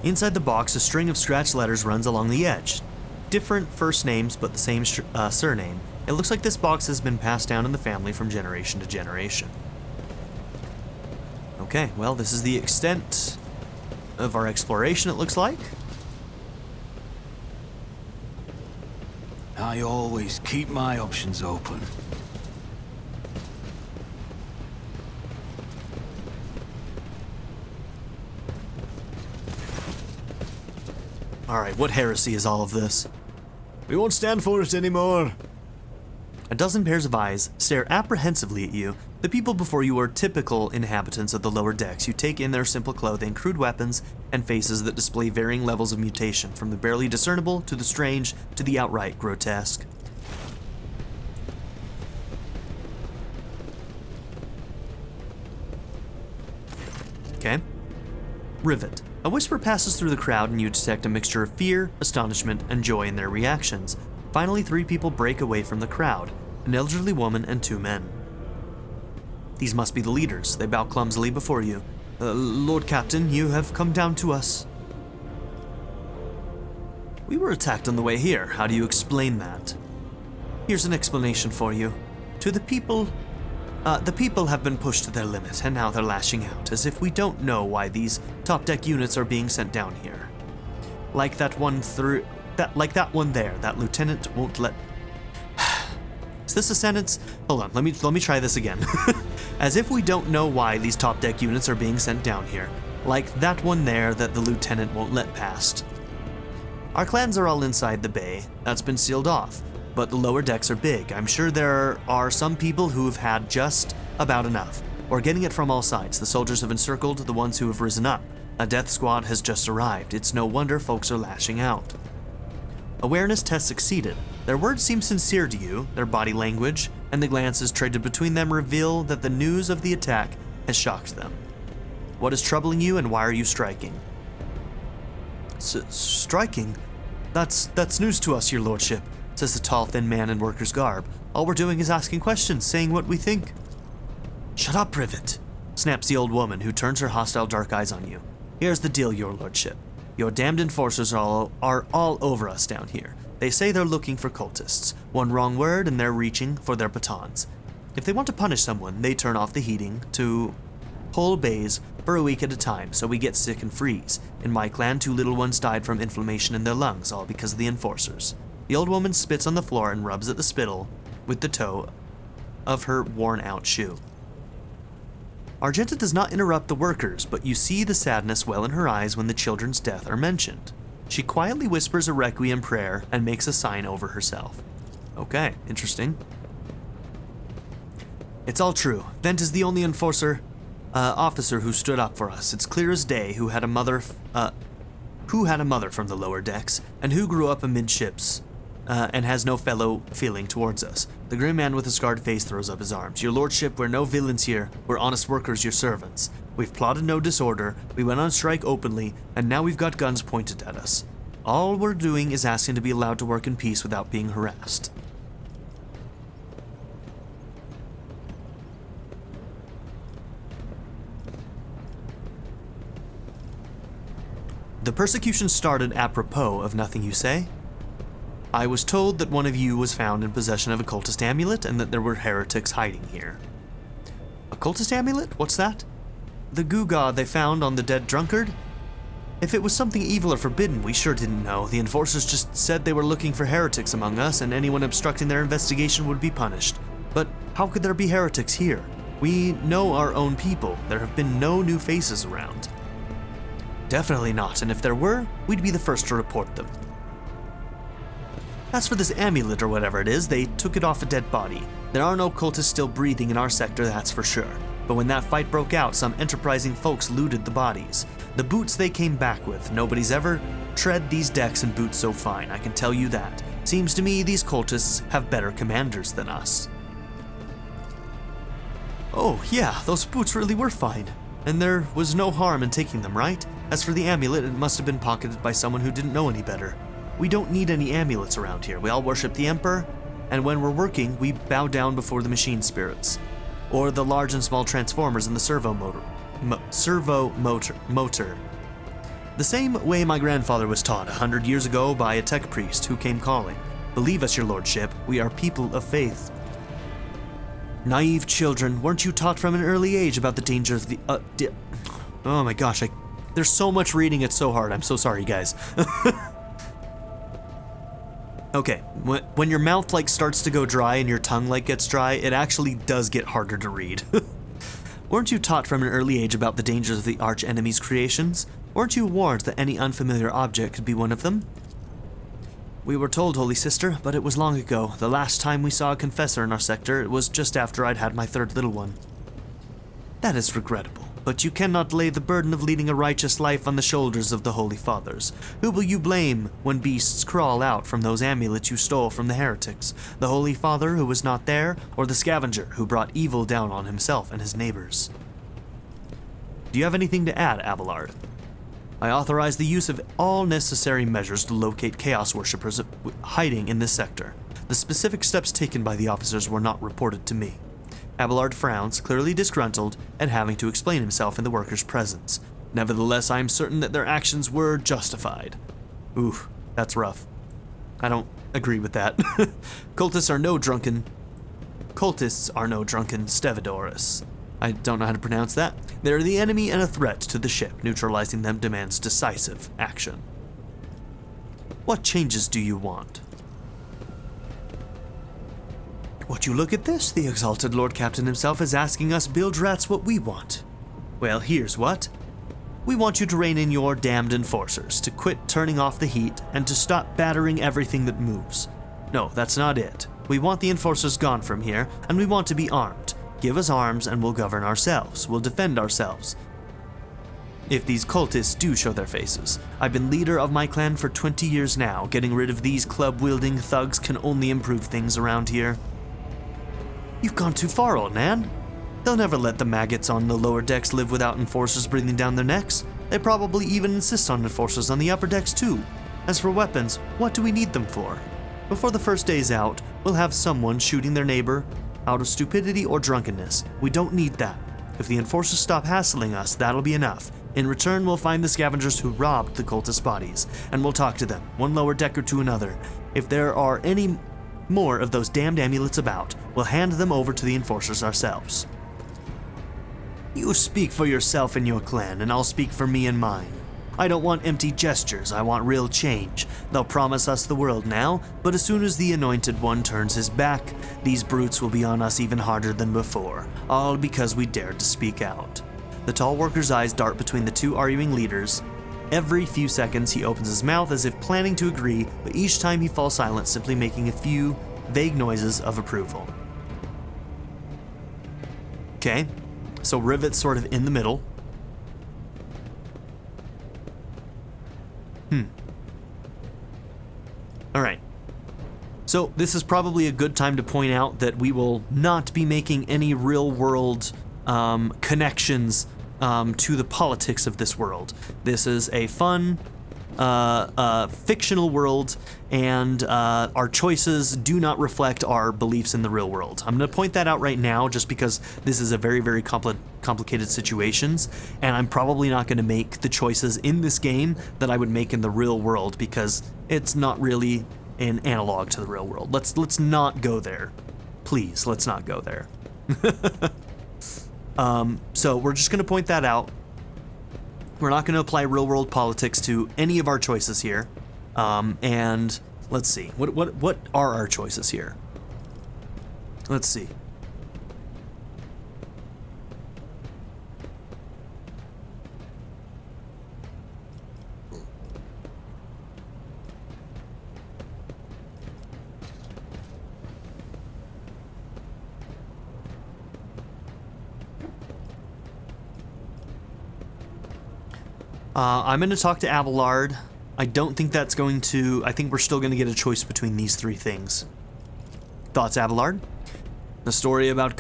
Inside the box, a string of scratched letters runs along the edge. Different first names, but the same surname. It looks like this box has been passed down in the family from generation to generation. Okay, well, this is the extent of our exploration, it looks like. I always keep my options open. Alright, what heresy is all of this? We won't stand for it anymore. A dozen pairs of eyes stare apprehensively at you. The people before you are typical inhabitants of the lower decks. You take in their simple clothing, crude weapons, and faces that display varying levels of mutation, from the barely discernible to the strange to the outright grotesque. Okay. Rivet. A whisper passes through the crowd and you detect a mixture of fear, astonishment, and joy in their reactions. Finally, 3 people break away from the crowd, an elderly woman and 2 men. These must be the leaders. They bow clumsily before you. Lord Captain, you have come down to us. We were attacked on the way here. How do you explain that? Here's an explanation for you. To the people have been pushed to their limit, and now they're lashing out, as if we don't know why these top-deck units are being sent down here. Like that one there, that lieutenant won't let... Is this a sentence? Hold on, let me try this again. As if we don't know why these top-deck units are being sent down here. Like that one there that the lieutenant won't let past. Our clans are all inside the bay. That's been sealed off. But the lower decks are big. I'm sure there are some people who have had just about enough, or getting it from all sides. The soldiers have encircled the ones who have risen up. A death squad has just arrived. It's no wonder folks are lashing out. Awareness test succeeded. Their words seem sincere to you. Their body language and the glances traded between them reveal that the news of the attack has shocked them. What is troubling you and why are you striking? Striking? That's news to us, your lordship, says the tall, thin man in worker's garb. All we're doing is asking questions, saying what we think. Shut up, Rivet, snaps the old woman, who turns her hostile dark eyes on you. Here's the deal, your lordship. Your damned enforcers are all over us down here. They say they're looking for cultists. One wrong word and they're reaching for their batons. If they want to punish someone, they turn off the heating to whole bays for a week at a time, so we get sick and freeze. In my clan, 2 little ones died from inflammation in their lungs, all because of the enforcers. The old woman spits on the floor and rubs at the spittle with the toe of her worn-out shoe. Argenta does not interrupt the workers, but you see the sadness well in her eyes when the children's death are mentioned. She quietly whispers a requiem prayer and makes a sign over herself. Okay, interesting. It's all true. Vent is the only officer who stood up for us. It's clear as day who had a mother from the lower decks, and who grew up amidships, and has no fellow feeling towards us. The grim man with a scarred face throws up his arms. Your lordship, we're no villains here. We're honest workers, your servants. We've plotted no disorder, we went on strike openly, and now we've got guns pointed at us. All we're doing is asking to be allowed to work in peace without being harassed. The persecution started apropos of nothing you say. I was told that one of you was found in possession of a cultist amulet and that there were heretics hiding here. A cultist amulet? What's that? The goo god they found on the dead drunkard? If it was something evil or forbidden, we sure didn't know. The enforcers just said they were looking for heretics among us and anyone obstructing their investigation would be punished. But how could there be heretics here? We know our own people. There have been no new faces around. Definitely not, and if there were, we'd be the first to report them. As for this amulet or whatever it is, they took it off a dead body. There are no cultists still breathing in our sector, that's for sure. But when that fight broke out, some enterprising folks looted the bodies. The boots they came back with. Nobody's ever tread these decks in boots so fine, I can tell you that. Seems to me these cultists have better commanders than us. Oh yeah, those boots really were fine. And there was no harm in taking them, right? As for the amulet, it must have been pocketed by someone who didn't know any better. We don't need any amulets around here. We all worship the Emperor, and when we're working, we bow down before the machine spirits, or the large and small transformers in the servo motor. The same way my grandfather was taught 100 years ago by a tech priest who came calling. Believe us, your lordship, we are people of faith. Naive children, weren't you taught from an early age about the danger of the... oh my gosh, there's so much reading, it's so hard. I'm so sorry, guys. Okay, when your mouth starts to go dry and your tongue gets dry, it actually does get harder to read. Weren't you taught from an early age about the dangers of the arch-enemy's creations? Weren't you warned that any unfamiliar object could be one of them? We were told, Holy Sister, but it was long ago. The last time we saw a confessor in our sector, it was just after I'd had my 3rd little one. That is regrettable, but you cannot lay the burden of leading a righteous life on the shoulders of the Holy Fathers. Who will you blame when beasts crawl out from those amulets you stole from the heretics? The Holy Father who was not there, or the scavenger who brought evil down on himself and his neighbors? Do you have anything to add, Abelard? I authorize the use of all necessary measures to locate Chaos Worshippers hiding in this sector. The specific steps taken by the officers were not reported to me. Abelard frowns, clearly disgruntled at having to explain himself in the workers' presence. Nevertheless, I am certain that their actions were justified. Oof, that's rough. I don't agree with that. Cultists are no drunken stevedores. I don't know how to pronounce that. They are the enemy and a threat to the ship. Neutralizing them demands decisive action. What changes do you want? Would you look at this? The exalted Lord Captain himself is asking us bilge rats what we want. Well, here's what. We want you to rein in your damned enforcers, to quit turning off the heat, and to stop battering everything that moves. No, that's not it. We want the enforcers gone from here, and we want to be armed. Give us arms and we'll govern ourselves. We'll defend ourselves. If these cultists do show their faces. I've been leader of my clan for 20 years now. Getting rid of these club-wielding thugs can only improve things around here. You've gone too far, old man. They'll never let the maggots on the lower decks live without enforcers breathing down their necks. They probably even insist on enforcers on the upper decks too. As for weapons, what do we need them for? Before the first day's out, we'll have someone shooting their neighbor out of stupidity or drunkenness. We don't need that. If the enforcers stop hassling us, that'll be enough. In return, we'll find the scavengers who robbed the cultist bodies, and we'll talk to them, one lower decker to another. If there are any more of those damned amulets about, we'll hand them over to the enforcers ourselves. You speak for yourself and your clan, and I'll speak for me and mine. I don't want empty gestures, I want real change. They'll promise us the world now, but as soon as the Anointed One turns his back, these brutes will be on us even harder than before, all because we dared to speak out. The tall worker's eyes dart between the two arguing leaders. Every few seconds he opens his mouth as if planning to agree, but each time he falls silent, simply making a few vague noises of approval. Okay, so Rivet's sort of in the middle. Alright. So this is probably a good time to point out that we will not be making any real-world connections to the politics of this world. This is a fun, fictional world, and our choices do not reflect our beliefs in the real world. I'm going to point that out right now just because this is a very, very complicated situations, and I'm probably not going to make the choices in this game that I would make in the real world because it's not really an analog to the real world. Let's not go there. Please, let's not go there. So we're just going to point that out. We're not going to apply real-world politics to any of our choices here. And let's see. What are our choices here? Let's see. I'm going to talk to Abelard. I don't think that's going to... I think we're still going to get a choice between these three things. Thoughts, Abelard? The story about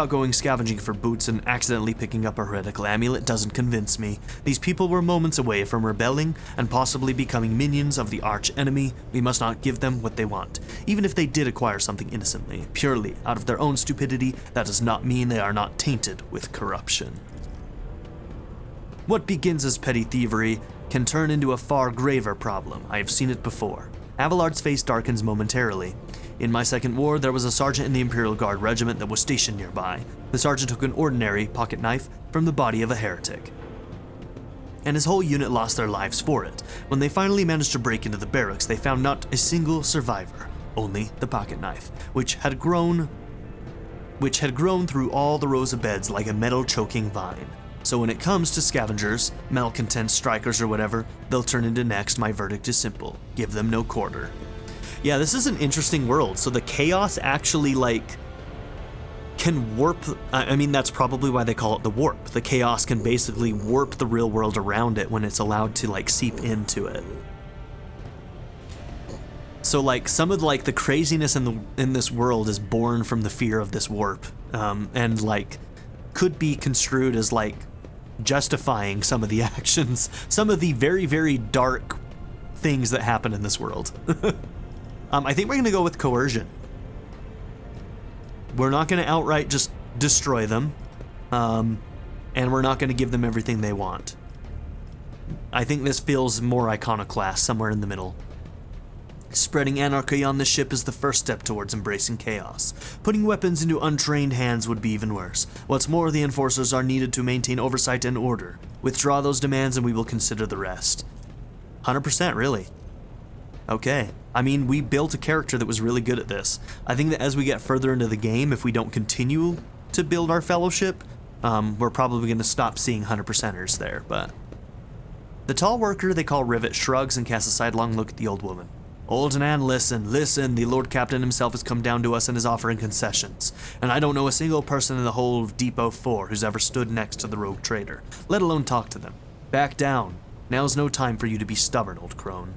going scavenging for boots and accidentally picking up a heretical amulet doesn't convince me. These people were moments away from rebelling and possibly becoming minions of the arch enemy. We must not give them what they want. Even if they did acquire something innocently, purely out of their own stupidity, that does not mean they are not tainted with corruption. What begins as petty thievery can turn into a far graver problem. I have seen it before. Abelard's face darkens momentarily. In my second war, there was a sergeant in the Imperial Guard regiment that was stationed nearby. The sergeant took an ordinary pocket knife from the body of a heretic, and his whole unit lost their lives for it. When they finally managed to break into the barracks, they found not a single survivor, only the pocket knife, which had grown through all the rows of beds like a metal-choking vine. So when it comes to scavengers, malcontent strikers or whatever, they'll turn into next. My verdict is simple. Give them no quarter. Yeah, this is an interesting world. So the chaos actually, can warp... I mean, that's probably why they call it the warp. The chaos can basically warp the real world around it when it's allowed to, seep into it. So, some of, the craziness in this world is born from the fear of this warp. And, could be construed as like justifying some of the actions, some of the very, very dark things that happen in this world. I think we're going to go with coercion. We're not going to outright just destroy them, and we're not going to give them everything they want. I think this feels more iconoclast, somewhere in the middle. Spreading anarchy on the ship is the first step towards embracing chaos. Putting weapons into untrained hands would be even worse. What's more, the enforcers are needed to maintain oversight and order. Withdraw those demands and we will consider the rest. 100%, really. Okay. I mean, we built a character that was really good at this. I think that as we get further into the game, if we don't continue to build our fellowship, we're probably going to stop seeing 100%ers there, but... The tall worker they call Rivet shrugs and casts a sidelong look at the old woman. Old Nan, listen, the Lord Captain himself has come down to us and is offering concessions, and I don't know a single person in the whole of Depot 4 who's ever stood next to the rogue trader, let alone talk to them. Back down. Now's no time for you to be stubborn, old crone.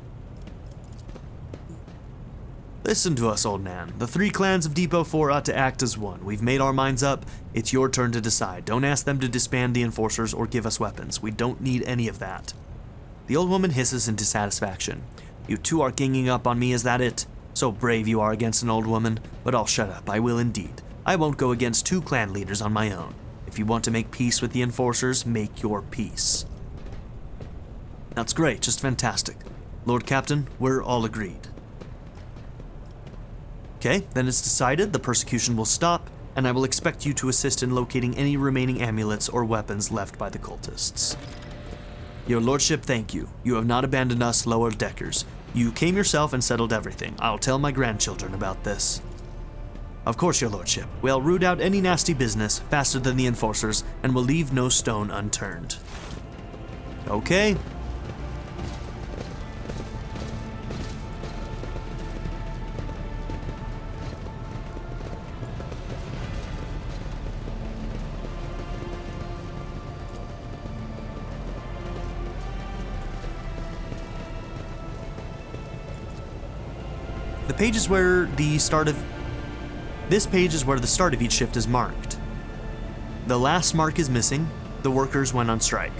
Listen to us, old Nan. The 3 clans of Depot 4 ought to act as one. We've made our minds up. It's your turn to decide. Don't ask them to disband the enforcers or give us weapons. We don't need any of that. The old woman hisses in dissatisfaction. You two are ganging up on me, is that it? So brave you are against an old woman, but I'll shut up, I will indeed. I won't go against 2 clan leaders on my own. If you want to make peace with the enforcers, make your peace. That's great, just fantastic. Lord Captain, we're all agreed. Okay, then it's decided, the persecution will stop, and I will expect you to assist in locating any remaining amulets or weapons left by the cultists. Your lordship, thank you. You have not abandoned us lower deckers. You came yourself and settled everything. I'll tell my grandchildren about this. Of course, your lordship. We'll root out any nasty business faster than the enforcers, and will leave no stone unturned. Okay. This page is where the start of each shift is marked. The last mark is missing. The workers went on strike.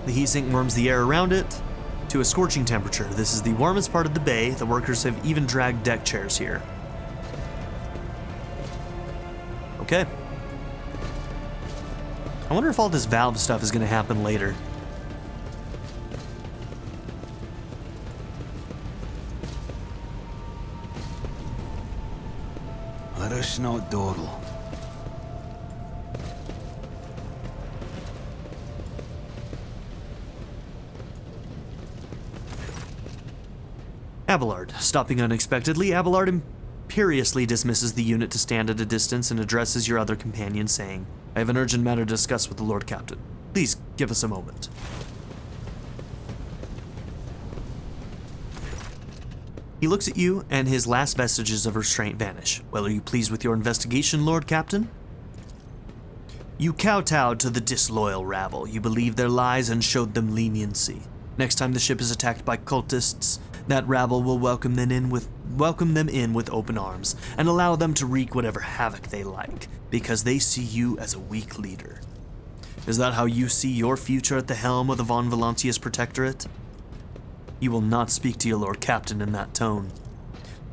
The heat sink warms the air around it to a scorching temperature. This is the warmest part of the bay. The workers have even dragged deck chairs here. Okay. I wonder if all this valve stuff is going to happen later. Let us not dawdle. Abelard. Stopping unexpectedly, Abelard imperiously dismisses the unit to stand at a distance and addresses your other companion, saying, I have an urgent matter to discuss with the Lord Captain. Please give us a moment. He looks at you, and his last vestiges of restraint vanish. Well, are you pleased with your investigation, Lord Captain? You kowtowed to the disloyal rabble. You believed their lies and showed them leniency. Next time the ship is attacked by cultists, that rabble will welcome them in with open arms and allow them to wreak whatever havoc they like, because they see you as a weak leader. Is that how you see your future at the helm of the Von Valancius Protectorate? You will not speak to your Lord Captain in that tone.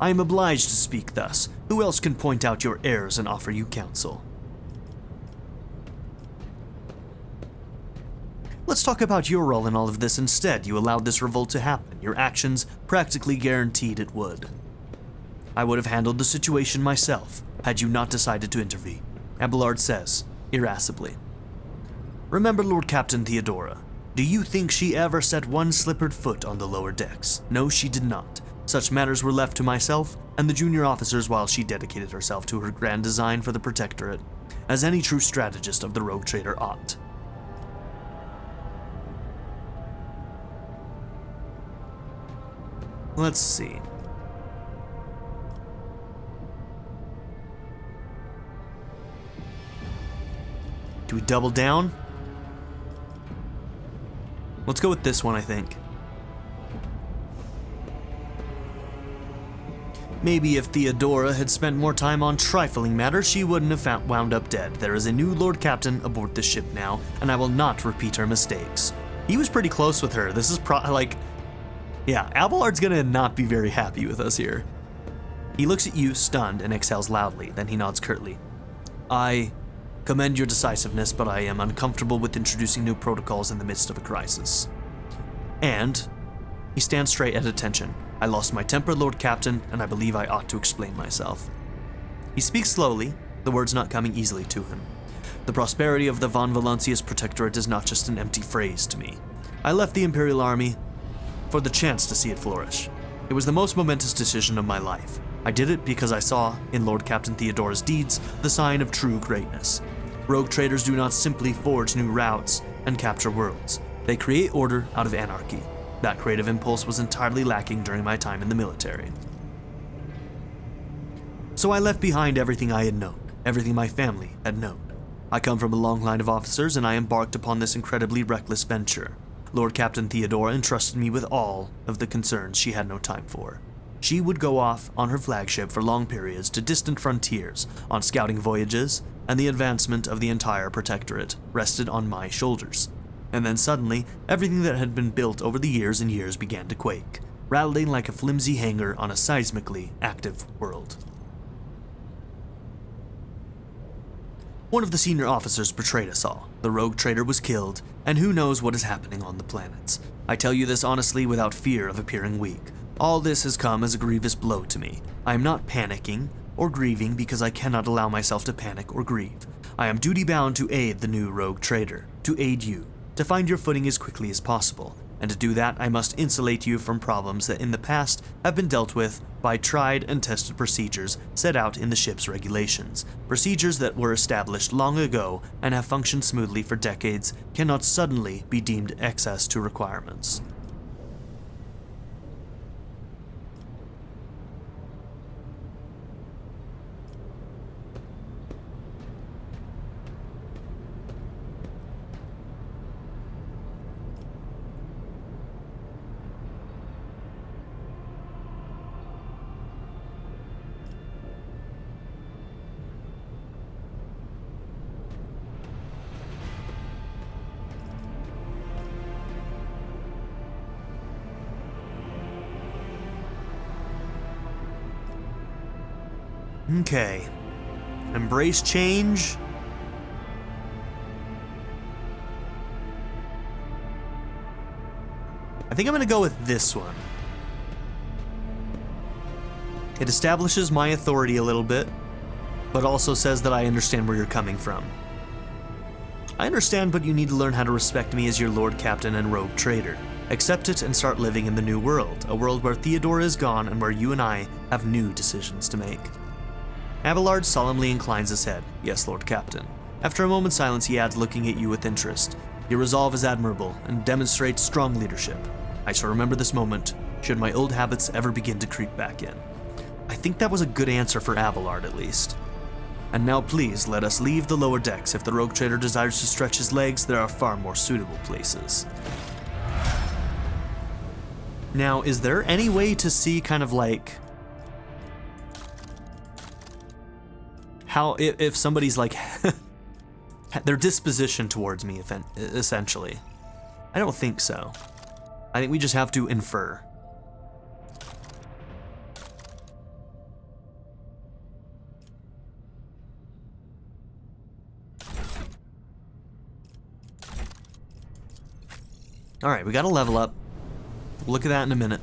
I am obliged to speak thus. Who else can point out your errors and offer you counsel? Let's talk about your role in all of this instead. You allowed this revolt to happen. Your actions practically guaranteed it would. I would have handled the situation myself, had you not decided to intervene, Abelard says, irascibly. Remember Lord Captain Theodora. Do you think she ever set one slippered foot on the lower decks? No, she did not. Such matters were left to myself and the junior officers while she dedicated herself to her grand design for the Protectorate, as any true strategist of the rogue trader ought. Let's see. Do we double down? Let's go with this one, I think. Maybe if Theodora had spent more time on trifling matters, she wouldn't have wound up dead. There is a new Lord Captain aboard this ship now, and I will not repeat her mistakes. He was pretty close with her. This is yeah, Abelard's gonna not be very happy with us here. He looks at you, stunned, and exhales loudly, then he nods curtly. I commend your decisiveness, but I am uncomfortable with introducing new protocols in the midst of a crisis. And he stands straight at attention. I lost my temper, Lord Captain, and I believe I ought to explain myself. He speaks slowly, the words not coming easily to him. The prosperity of the Von Valancius Protectorate is not just an empty phrase to me. I left the Imperial Army for the chance to see it flourish. It was the most momentous decision of my life. I did it because I saw, in Lord Captain Theodora's deeds, the sign of true greatness. Rogue traders do not simply forge new routes and capture worlds. They create order out of anarchy. That creative impulse was entirely lacking during my time in the military. So I left behind everything I had known, everything my family had known. I come from a long line of officers, and I embarked upon this incredibly reckless venture. Lord Captain Theodora entrusted me with all of the concerns she had no time for. She would go off on her flagship for long periods to distant frontiers, on scouting voyages, and the advancement of the entire Protectorate rested on my shoulders. And then suddenly, everything that had been built over the years and years began to quake, rattling like a flimsy hanger on a seismically active world. One of the senior officers betrayed us all. The rogue trader was killed, and who knows what is happening on the planets. I tell you this honestly without fear of appearing weak. All this has come as a grievous blow to me. I am not panicking or grieving because I cannot allow myself to panic or grieve. I am duty-bound to aid the new rogue trader, to aid you, to find your footing as quickly as possible, and to do that I must insulate you from problems that in the past have been dealt with by tried and tested procedures set out in the ship's regulations. Procedures that were established long ago and have functioned smoothly for decades cannot suddenly be deemed excess to requirements. Okay. Embrace change. I think I'm going to go with this one. It establishes my authority a little bit, but also says that I understand where you're coming from. I understand, but you need to learn how to respect me as your Lord Captain and Rogue Trader. Accept it and start living in the new world, a world where Theodora is gone and where you and I have new decisions to make. Abelard solemnly inclines his head. Yes, Lord Captain. After a moment's silence, he adds, looking at you with interest. Your resolve is admirable and demonstrates strong leadership. I shall remember this moment, should my old habits ever begin to creep back in. I think that was a good answer for Abelard, at least. And now please, let us leave the lower decks. If the rogue trader desires to stretch his legs, there are far more suitable places. Now, is there any way to see kind of like how, if somebody's like, their disposition towards me, essentially? I don't think so. I think we just have to infer. All right, we got to level up. We'll look at that in a minute.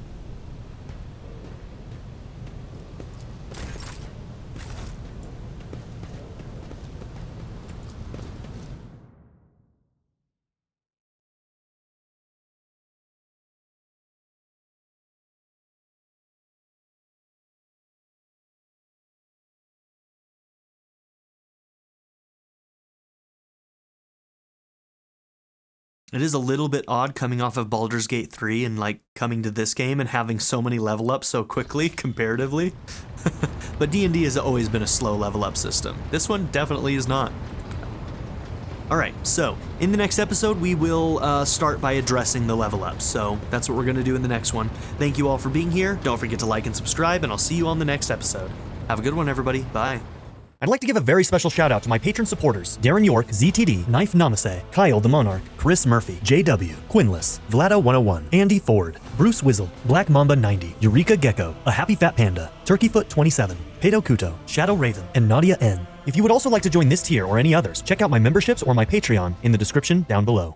It is a little bit odd coming off of Baldur's Gate 3 and like coming to this game and having so many level ups so quickly comparatively. But D&D has always been a slow level up system. This one definitely is not. Alright, so in the next episode, we will start by addressing the level ups. So that's what we're going to do in the next one. Thank you all for being here. Don't forget to like and subscribe, and I'll see you on the next episode. Have a good one, everybody. Bye. I'd like to give a very special shout out to my patron supporters: Darren York, ZTD, Knife Namaste, Kyle the Monarch, Chris Murphy, JW, Quinless, Vlado101, Andy Ford, Bruce Wizzle, Black Mamba 90, Eureka Gecko, A Happy Fat Panda, Turkeyfoot 27, Pedo Kuto, Shadow Raven, and Nadia N. If you would also like to join this tier or any others, check out my memberships or my Patreon in the description down below.